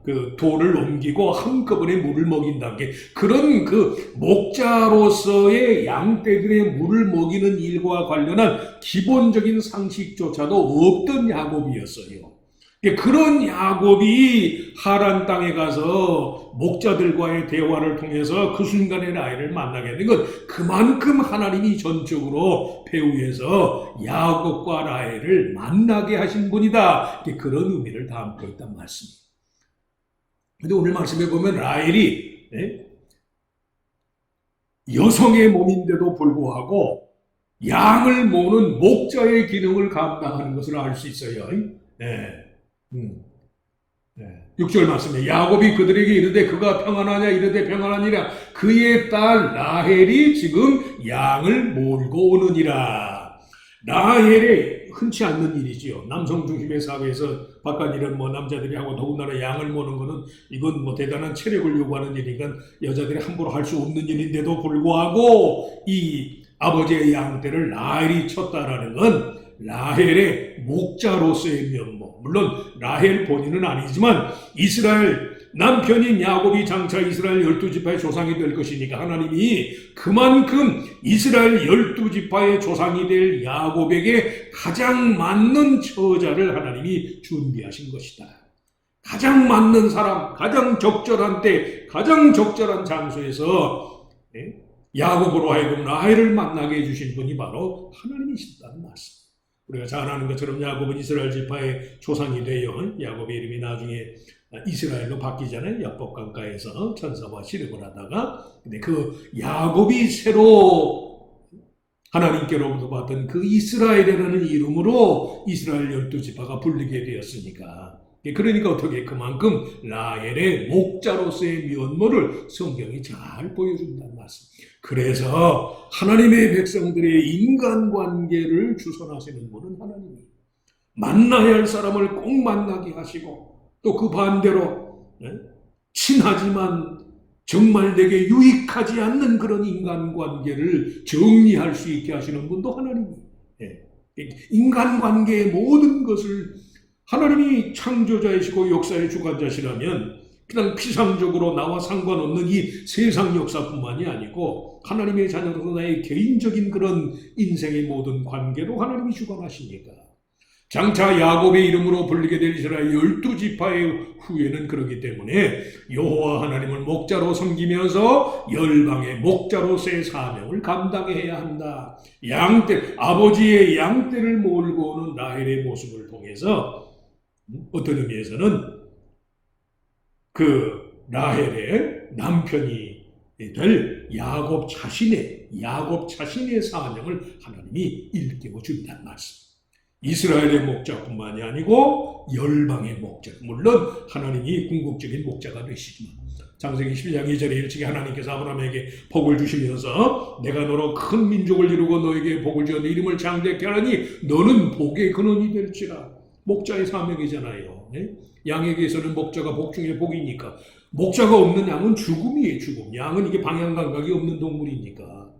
그 돌을 옮기고 한꺼번에 물을 먹인다는 게, 그런 그 목자로서의 양떼들의 물을 먹이는 일과 관련한 기본적인 상식조차도 없던 야곱이었어요. 그런 야곱이 하란 땅에 가서 목자들과의 대화를 통해서 그 순간에 라헬을 만나게 된 건 그만큼 하나님이 전적으로 배후에서 야곱과 라헬을 만나게 하신 분이다. 그런 의미를 담고 있단 말씀입니다. 근데 오늘 말씀에 보면 라헬이 여성의 몸인데도 불구하고 양을 모는 목자의 기능을 감당하는 것을 알 수 있어요. 6절 말씀에 야곱이 그들에게 이르되 그가 평안하냐 이르되 평안하니라. 그의 딸 라헬이 지금 양을 몰고 오느니라. 라헬의 흔치 않는 일이지요. 남성 중심의 사회에서 바깥 일은 남자들이 하고, 더군다나 양을 모는 거는 이건 대단한 체력을 요구하는 일이니까 여자들이 함부로 할 수 없는 일인데도 불구하고 이 아버지의 양떼를 라헬이 쳤다라는 건 라헬의 목자로서의 면모, 물론 라헬 본인은 아니지만 이스라엘 남편인 야곱이 장차 이스라엘 12지파의 조상이 될 것이니까 하나님이 그만큼 이스라엘 12지파의 조상이 될 야곱에게 가장 맞는 처자를 하나님이 준비하신 것이다. 가장 맞는 사람, 가장 적절한 때, 가장 적절한 장소에서 야곱으로 하여금 라헬을 만나게 해주신 분이 바로 하나님이시다는 말씀. 우리가 잘 아는 것처럼 야곱은 이스라엘 지파의 조상이 되어 야곱의 이름이 나중에 이스라엘로 바뀌잖아요. 야복강가에서 천사와 시름을 하다가. 근데 그 야곱이 새로 하나님께로부터 받던 그 이스라엘이라는 이름으로 이스라엘 12지파가 불리게 되었으니까. 그러니까 어떻게 그만큼 라헬의 목자로서의 면모를 성경이 잘 보여준다는 말씀. 그래서 하나님의 백성들의 인간관계를 주선하시는 분은 하나님이에요. 만나야 할 사람을 꼭 만나게 하시고, 또 그 반대로 친하지만 정말 내게 유익하지 않는 그런 인간관계를 정리할 수 있게 하시는 분도 하나님이에요. 인간관계의 모든 것을 하나님이 창조자이시고 역사의 주관자시라면 그냥 피상적으로 나와 상관없는 이 세상 역사뿐만이 아니고 하나님의 자녀로서 나의 개인적인 그런 인생의 모든 관계도 하나님이 주관하시니까, 장차 야곱의 이름으로 불리게 될 이스라엘 12지파의 후예는 그러기 때문에 여호와 하나님을 목자로 섬기면서 열방의 목자로서의 사명을 감당해야 한다. 아버지의 양떼를 몰고 오는 라헬의 모습을 통해서 어떤 의미에서는 그 라헬의 남편이 될 야곱 자신의 사명을 하나님이 일깨워 준다는 말씀. 이스라엘의 목자뿐만이 아니고 열방의 목자, 물론 하나님이 궁극적인 목자가 되시지만 창세기 12장 2절에 일찍이 하나님께서 아브라함에게 복을 주시면서 내가 너로 큰 민족을 이루고 너에게 복을 주어 네 이름을 장대케 하라니 너는 복의 근원이 될지라. 목자의 사명이잖아요. 양에게서는 목자가 복 중에 복이니까 목자가 없는 양은 죽음이에요. 죽음. 양은 이게 방향 감각이 없는 동물이니까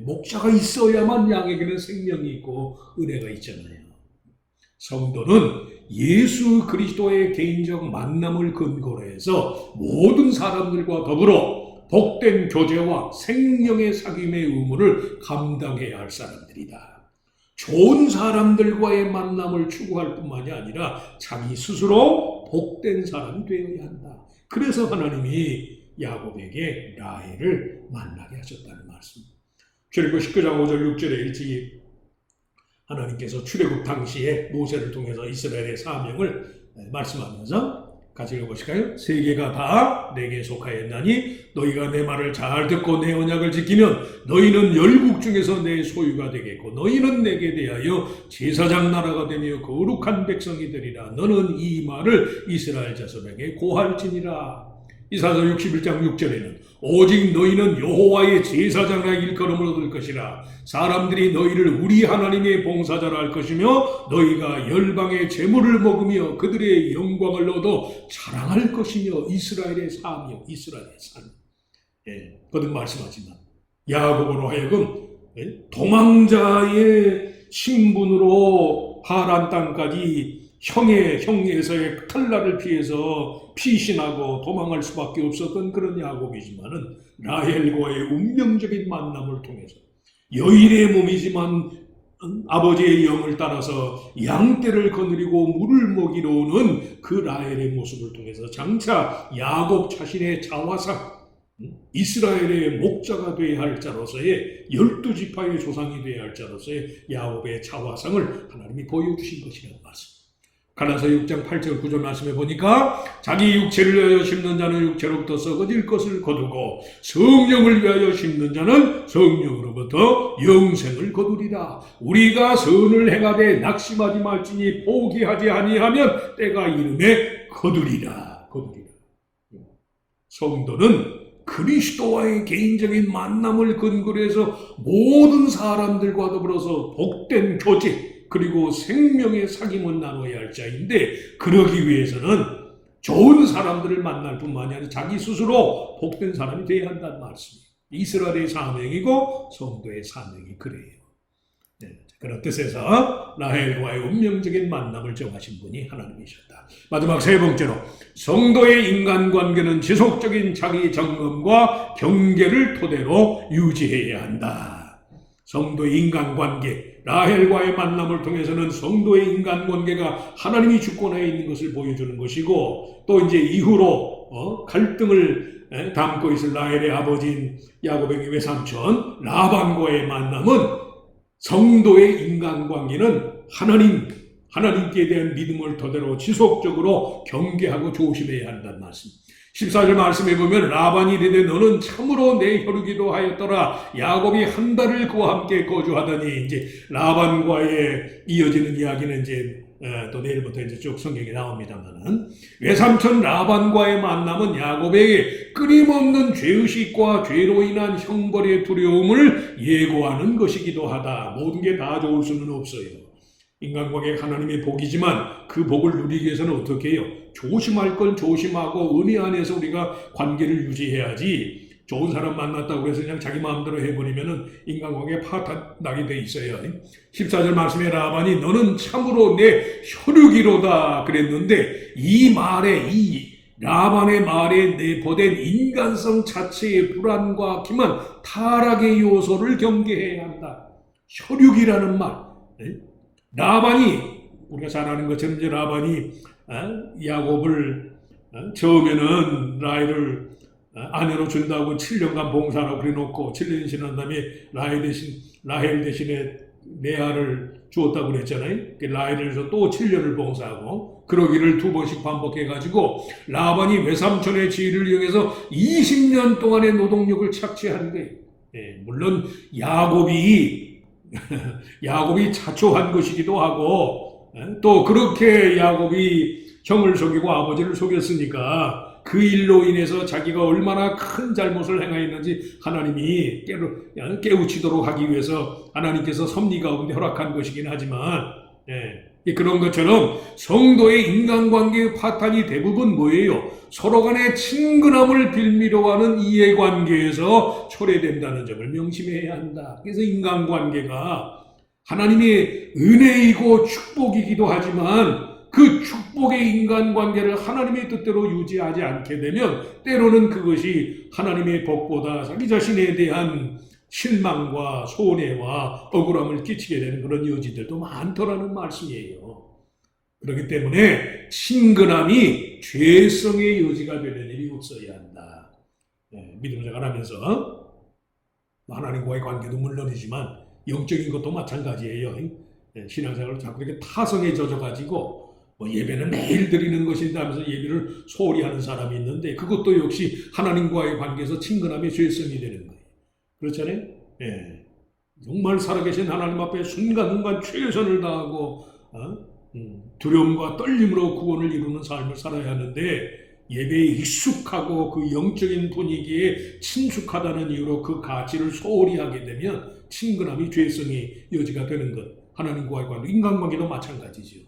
목자가 있어야만 양에게는 생명이 있고 은혜가 있잖아요. 성도는 예수 그리스도의 개인적 만남을 근거로 해서 모든 사람들과 더불어 복된 교제와 생명의 사귐의 의무를 감당해야 할 사람들이다. 좋은 사람들과의 만남을 추구할 뿐만이 아니라 자기 스스로 복된 사람이 되어야 한다. 그래서 하나님이 야곱에게 라헬을 만나게 하셨다는 말씀. 출애굽 19장 5절 6절에 일찍이 하나님께서 출애굽 당시에 모세를 통해서 이스라엘의 사명을 말씀하면서 같이 읽어보실까요? 세계가 다 내게 속하였나니 너희가 내 말을 잘 듣고 내 언약을 지키면 너희는 열국 중에서 내 소유가 되겠고 너희는 내게 대하여 제사장 나라가 되며 거룩한 백성이 되리라. 너는 이 말을 이스라엘 자손에게 고할지니라. 이사야 61장 6절에는 오직 너희는 여호와의 제사장이라 일컬음을 얻을 것이라. 사람들이 너희를 우리 하나님의 봉사자라 할 것이며 너희가 열방의 재물을 먹으며 그들의 영광을 얻어 자랑할 것이며 이스라엘의 사명, 이스라엘의 산. 거듭 말씀하지만 야곱으로 하여금 도망자의 신분으로 하란 땅까지 형에서의 칼날을 피해서 피신하고 도망할 수밖에 없었던 그런 야곱이지만은 라헬과의 운명적인 만남을 통해서 여인의 몸이지만 아버지의 영을 따라서 양떼를 거느리고 물을 먹이러 오는 그 라헬의 모습을 통해서 장차 야곱 자신의 자화상 이스라엘의 목자가 되어야 할 자로서의 12지파의 조상이 되어야 할 자로서의 야곱의 자화상을 하나님이 보여주신 것이라는 말씀. 갈라서 6장 8절 9절 말씀해 보니까 자기 육체를 위하여 심는 자는 육체로부터 썩어질 것을 거두고 성령을 위하여 심는 자는 성령으로부터 영생을 거두리라. 우리가 선을 행하되 낙심하지 말지니 포기하지 아니하면 때가 이름에 거두리라. 성도는 그리스도와의 개인적인 만남을 근거로 해서 모든 사람들과 더불어서 복된 교제 그리고 생명의 사귐을 나눠야 할 자인데 그러기 위해서는 좋은 사람들을 만날 뿐만이 아니라 자기 스스로 복된 사람이 되어야 한다는 말씀이에요. 이스라엘의 사명이고 성도의 사명이 그래요. 그런 뜻에서 라헬과의 운명적인 만남을 정하신 분이 하나님이셨다. 마지막 세 번째로 성도의 인간관계는 지속적인 자기 점검과 경계를 토대로 유지해야 한다. 성도의 인간관계, 라헬과의 만남을 통해서는 성도의 인간관계가 하나님이 주권하에 있는 것을 보여주는 것이고 또 이제 이후로 갈등을 담고 있을 라헬의 아버지인 야곱의 외삼촌 라반과의 만남은 성도의 인간관계는 하나님께 대한 믿음을 토대로 지속적으로 경계하고 조심해야 한다는 말씀. 14절 말씀해 보면 라반이 이르되 너는 참으로 내 혈육이도 하였더라. 야곱이 한 달을 그와 함께 거주하더니 이제 라반과의 이어지는 이야기는 이제 또 내일부터 이제 쭉 성경에 나옵니다만은 외삼촌 라반과의 만남은 야곱에게 끊임없는 죄의식과 죄로 인한 형벌의 두려움을 예고하는 것이기도 하다. 모든 게 다 좋을 수는 없어요. 인간관계가 하나님의 복이지만 그 복을 누리기 위해서는 어떻게 해요? 조심할 건 조심하고 은혜 안에서 우리가 관계를 유지해야지 좋은 사람 만났다고 해서 그냥 자기 마음대로 해버리면은 인간관계에 파탄나게 돼 있어요. 14절 말씀에 라반이 너는 참으로 내 혈육이로다 그랬는데 이 라반의 말에 내포된 인간성 자체의 불안과 기만, 타락의 요소를 경계해야 한다. 혈육이라는 말. 라반이 우리가 잘 아는 것처럼 이제 라반이 야곱을 처음에는 라헬을 아내로 준다고 7년간 봉사하라고 그래놓고 7년이 지난 다음에 라헬 대신에 레아를 주었다고 그랬잖아요. 라헬에서 또 7년을 봉사하고 그러기를 2번씩 반복해가지고 라반이 외삼촌의 지위를 이용해서 20년 동안의 노동력을 착취한 거예요. 물론 야곱이 자초한 것이기도 하고 또 그렇게 야곱이 형을 속이고 아버지를 속였으니까 그 일로 인해서 자기가 얼마나 큰 잘못을 행하였는지 하나님이 깨우치도록 하기 위해서 하나님께서 섭리 가운데 허락한 것이긴 하지만 그런 것처럼 성도의 인간관계의 파탄이 대부분 뭐예요? 서로 간의 친근함을 빌미로 하는 이해관계에서 초래된다는 점을 명심해야 한다. 그래서 인간관계가 하나님의 은혜이고 축복이기도 하지만 그 축복의 인간관계를 하나님의 뜻대로 유지하지 않게 되면 때로는 그것이 하나님의 복보다 자기 자신에 대한 실망과 손해와 억울함을 끼치게 되는 그런 여지들도 많더라는 말씀이에요. 그렇기 때문에 친근함이 죄성의 여지가 되는 일이 없어야 한다. 믿음 생활하면서 하나님과의 관계도 물론이지만 영적인 것도 마찬가지예요. 신앙생활을 자꾸 이렇게 타성에 젖어가지고 예배는 매일 드리는 것인데 하면서 예배를 소홀히 하는 사람이 있는데 그것도 역시 하나님과의 관계에서 친근함의 죄성이 되는 거예요. 그렇잖아요? 정말 살아계신 하나님 앞에 순간순간 최선을 다하고 두려움과 떨림으로 구원을 이루는 삶을 살아야 하는데 예배에 익숙하고 그 영적인 분위기에 친숙하다는 이유로 그 가치를 소홀히 하게 되면 친근함이 죄성의 여지가 되는 것. 하나님과의 관계, 인간관계도 마찬가지죠.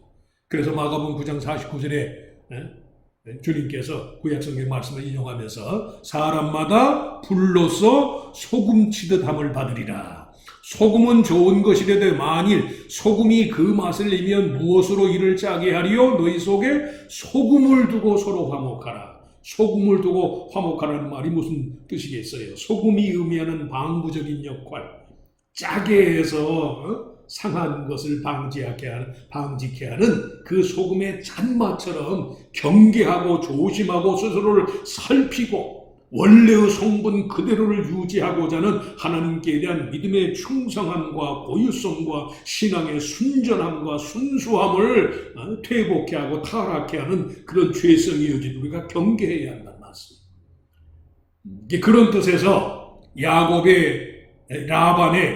그래서 마가복음 9장 49절에 주님께서 구약성경 말씀을 인용하면서 사람마다 불로서 소금 치듯 함을 받으리라. 소금은 좋은 것이라도 만일 소금이 그 맛을 내면 무엇으로 이를 짜게 하리요? 너희 속에 소금을 두고 서로 화목하라. 소금을 두고 화목하라는 말이 무슨 뜻이겠어요? 소금이 의미하는 방부적인 역할, 짜게 해서 상한 것을 방지케 하는 그 소금의 잔맛처럼 경계하고 조심하고 스스로를 살피고 원래의 성분 그대로를 유지하고자 하는 하나님께 대한 믿음의 충성함과 고유성과 신앙의 순전함과 순수함을 퇴복해 하고 타락해 하는 그런 죄성의 여지도 우리가 경계해야 한다는 말씀. 그런 뜻에서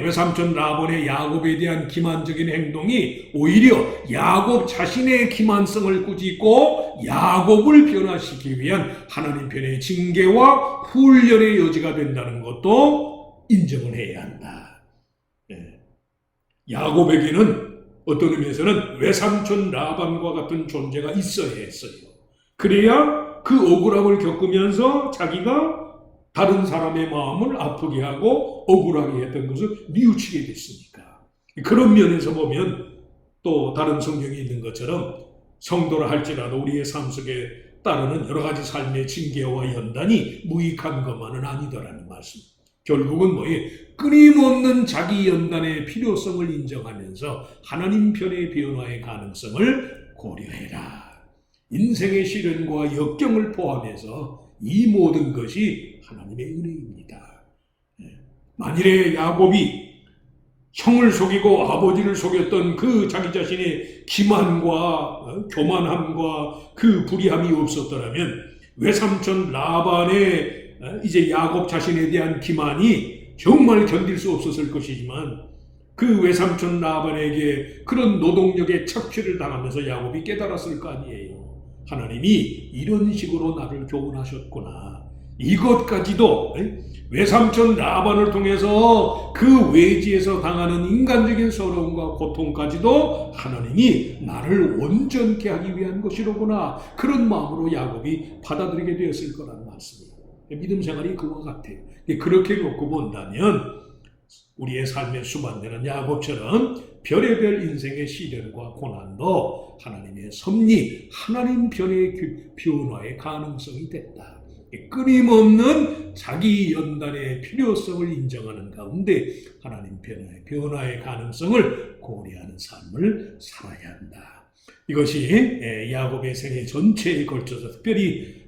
외삼촌 라반의 야곱에 대한 기만적인 행동이 오히려 야곱 자신의 기만성을 꾸짖고 야곱을 변화시키기 위한 하나님 편의 징계와 훈련의 여지가 된다는 것도 인정을 해야 한다. 야곱에게는 어떤 의미에서는 외삼촌 라반과 같은 존재가 있어야 했어요. 그래야 그 억울함을 겪으면서 자기가 다른 사람의 마음을 아프게 하고 억울하게 했던 것을 뉘우치게 됐으니까. 그런 면에서 보면 또 다른 성경이 있는 것처럼 성도라 할지라도 우리의 삶 속에 따르는 여러 가지 삶의 징계와 연단이 무익한 것만은 아니더라는 말씀. 결국은 끊임없는 자기 연단의 필요성을 인정하면서 하나님 편의 변화의 가능성을 고려해라. 인생의 시련과 역경을 포함해서 이 모든 것이 하나님의 은혜입니다. 만일에 야곱이 형을 속이고 아버지를 속였던 그 자기 자신의 기만과 교만함과 그 불의함이 없었더라면 외삼촌 라반의 이제 야곱 자신에 대한 기만이 정말 견딜 수 없었을 것이지만 그 외삼촌 라반에게 그런 노동력의 착취를 당하면서 야곱이 깨달았을 거 아니에요. 하나님이 이런 식으로 나를 교훈하셨구나. 이것까지도 외삼촌 라반을 통해서 그 외지에서 당하는 인간적인 서러움과 고통까지도 하나님이 나를 온전케 하기 위한 것이로구나. 그런 마음으로 야곱이 받아들이게 되었을 거라는 말씀이에요. 믿음 생활이 그와 같아요. 그렇게 놓고 본다면 우리의 삶의 수반되는 야곱처럼 별의별 인생의 시련과 고난도 하나님의 섭리, 하나님 편의 변화의 가능성이 됐다. 끊임없는 자기 연단의 필요성을 인정하는 가운데 하나님 편의 변화의 가능성을 고려하는 삶을 살아야 한다. 이것이 야곱의 생애 전체에 걸쳐서 특별히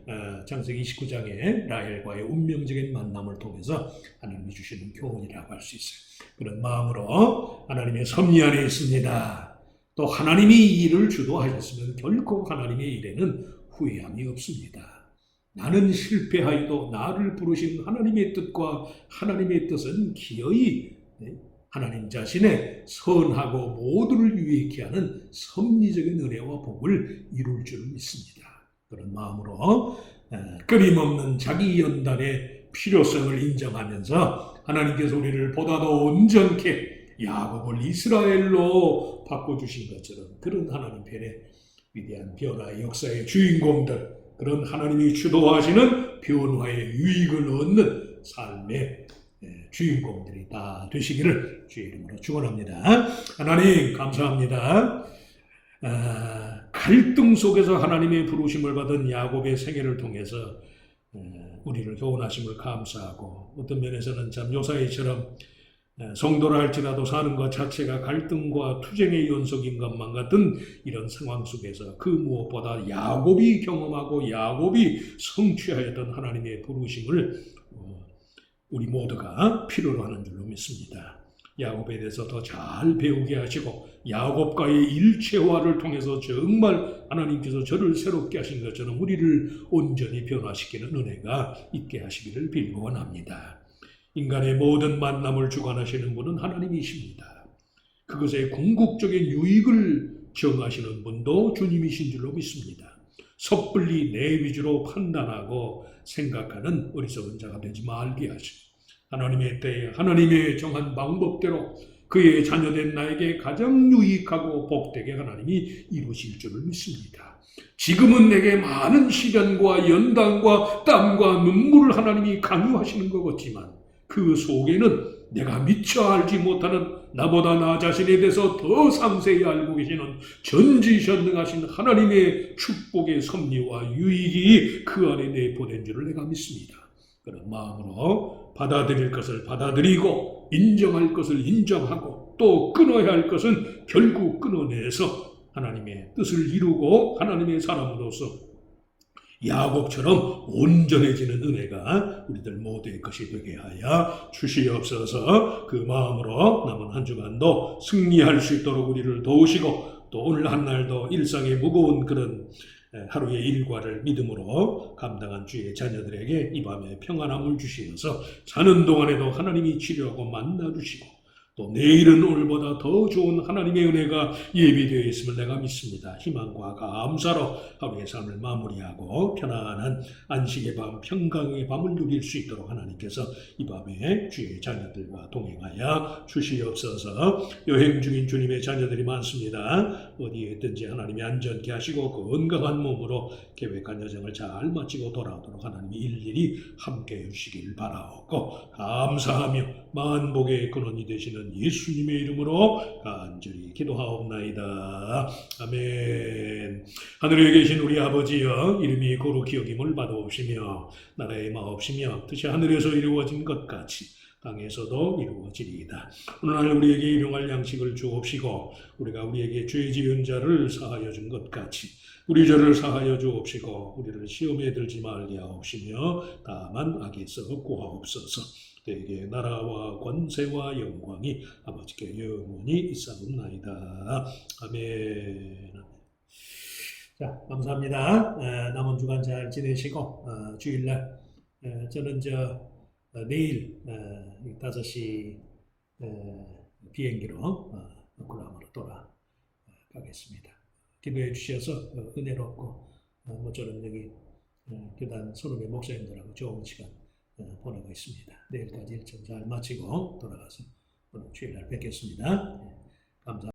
창세기 29장의 라헬과의 운명적인 만남을 통해서 하나님이 주시는 교훈이라고 할 수 있어요. 그런 마음으로 하나님의 섭리 안에 있습니다. 또 하나님이 이 일을 주도하셨으면 결코 하나님의 일에는 후회함이 없습니다. 나는 실패하여도 나를 부르신 하나님의 뜻과 하나님의 뜻은 기어이 하나님 자신의 선하고 모두를 유익케 하는 섭리적인 은혜와 복을 이룰 줄 믿습니다. 그런 마음으로 끊임없는 자기 연단의 필요성을 인정하면서 하나님께서 우리를 보다 더 온전케 야곱을 이스라엘로 바꿔주신 것처럼 그런 하나님 편의 위대한 변화의 역사의 주인공들, 그런 하나님이 주도하시는 변화의 유익을 얻는 삶의 주인공들이 다 되시기를 주의 이름으로 축원합니다. 하나님 감사합니다. 갈등 속에서 하나님의 부르심을 받은 야곱의 생애를 통해서 우리를 교훈하심을 감사하고, 어떤 면에서는 참 요사이처럼 성도라 할지라도 사는 것 자체가 갈등과 투쟁의 연속인 것만 같은 이런 상황 속에서 그 무엇보다 야곱이 경험하고 야곱이 성취하였던 하나님의 부르심을 우리 모두가 필요로 하는 줄로 믿습니다. 야곱에 대해서 더 잘 배우게 하시고 야곱과의 일체화를 통해서 정말 하나님께서 저를 새롭게 하신 것처럼 우리를 온전히 변화시키는 은혜가 있게 하시기를 빌고 원합니다. 인간의 모든 만남을 주관하시는 분은 하나님이십니다. 그것의 궁극적인 유익을 정하시는 분도 주님이신 줄로 믿습니다. 섣불리 내 위주로 판단하고 생각하는 어리석은 자가 되지 말게 하시고 하나님의 때에 하나님의 정한 방법대로 그의 자녀된 나에게 가장 유익하고 복되게 하나님이 이루실 줄을 믿습니다. 지금은 내게 많은 시련과 연단과 땀과 눈물을 하나님이 강요하시는 것 같지만 그 속에는 내가 미처 알지 못하는 나보다 나 자신에 대해서 더 상세히 알고 계시는 전지전능하신 하나님의 축복의 섭리와 유익이 그 안에 내포된 줄을 내가 믿습니다. 그런 마음으로 받아들일 것을 받아들이고 인정할 것을 인정하고 또 끊어야 할 것은 결국 끊어내서 하나님의 뜻을 이루고 하나님의 사람으로서 야곱처럼 온전해지는 은혜가 우리들 모두의 것이 되게 하여 주시옵소서. 그 마음으로 남은 한 주간도 승리할 수 있도록 우리를 도우시고 또 오늘 한 날도 일상의 무거운 그런 하루의 일과를 믿음으로 감당한 주의 자녀들에게 이 밤에 평안함을 주시면서 자는 동안에도 하나님이 치료하고 만나주시고 또 내일은 오늘보다 더 좋은 하나님의 은혜가 예비되어 있음을 내가 믿습니다. 희망과 감사로 하루의 삶을 마무리하고 편안한 안식의 밤, 평강의 밤을 누릴 수 있도록 하나님께서 이 밤에 주의 자녀들과 동행하여 주시옵소서. 여행 중인 주님의 자녀들이 많습니다. 어디에 있든지 하나님이 안전케 하시고 건강한 몸으로 계획한 여정을 잘 마치고 돌아오도록 하나님이 일일이 함께해 주시길 바라옵고 감사하며 만복의 근원이 되시는 예수님의 이름으로 간절히 기도하옵나이다. 아멘. 하늘에 계신 우리 아버지여, 이름이 거룩히 여김을 받아오시며 나라의 마옵시며 뜻이 하늘에서 이루어진 것 같이 땅에서도 이루어지리이다. 오늘 우리에게 일용할 양식을 주옵시고 우리가 우리에게 죄 지은 자를 사하여 준 것 같이 우리 죄를 사하여 주옵시고 우리를 시험에 들지 말게 하옵시며 다만 악에서 구하옵소서. 대개 나라와 권세와 영광이 아버지께 영원히 있사옵나이다. 아멘. 자, 감사합니다. 남은 주간 잘 지내시고 주일날 저는 내일 5시 비행기로 굴라으로 돌아가겠습니다. 기도해 주셔서 은혜롭고 모처럼 여기 교단 선후배 목사님들하고 좋은 시간 보내고 있습니다. 내일까지 일정 잘 마치고 돌아가서 오늘 주일날 뵙겠습니다. 감사합니다.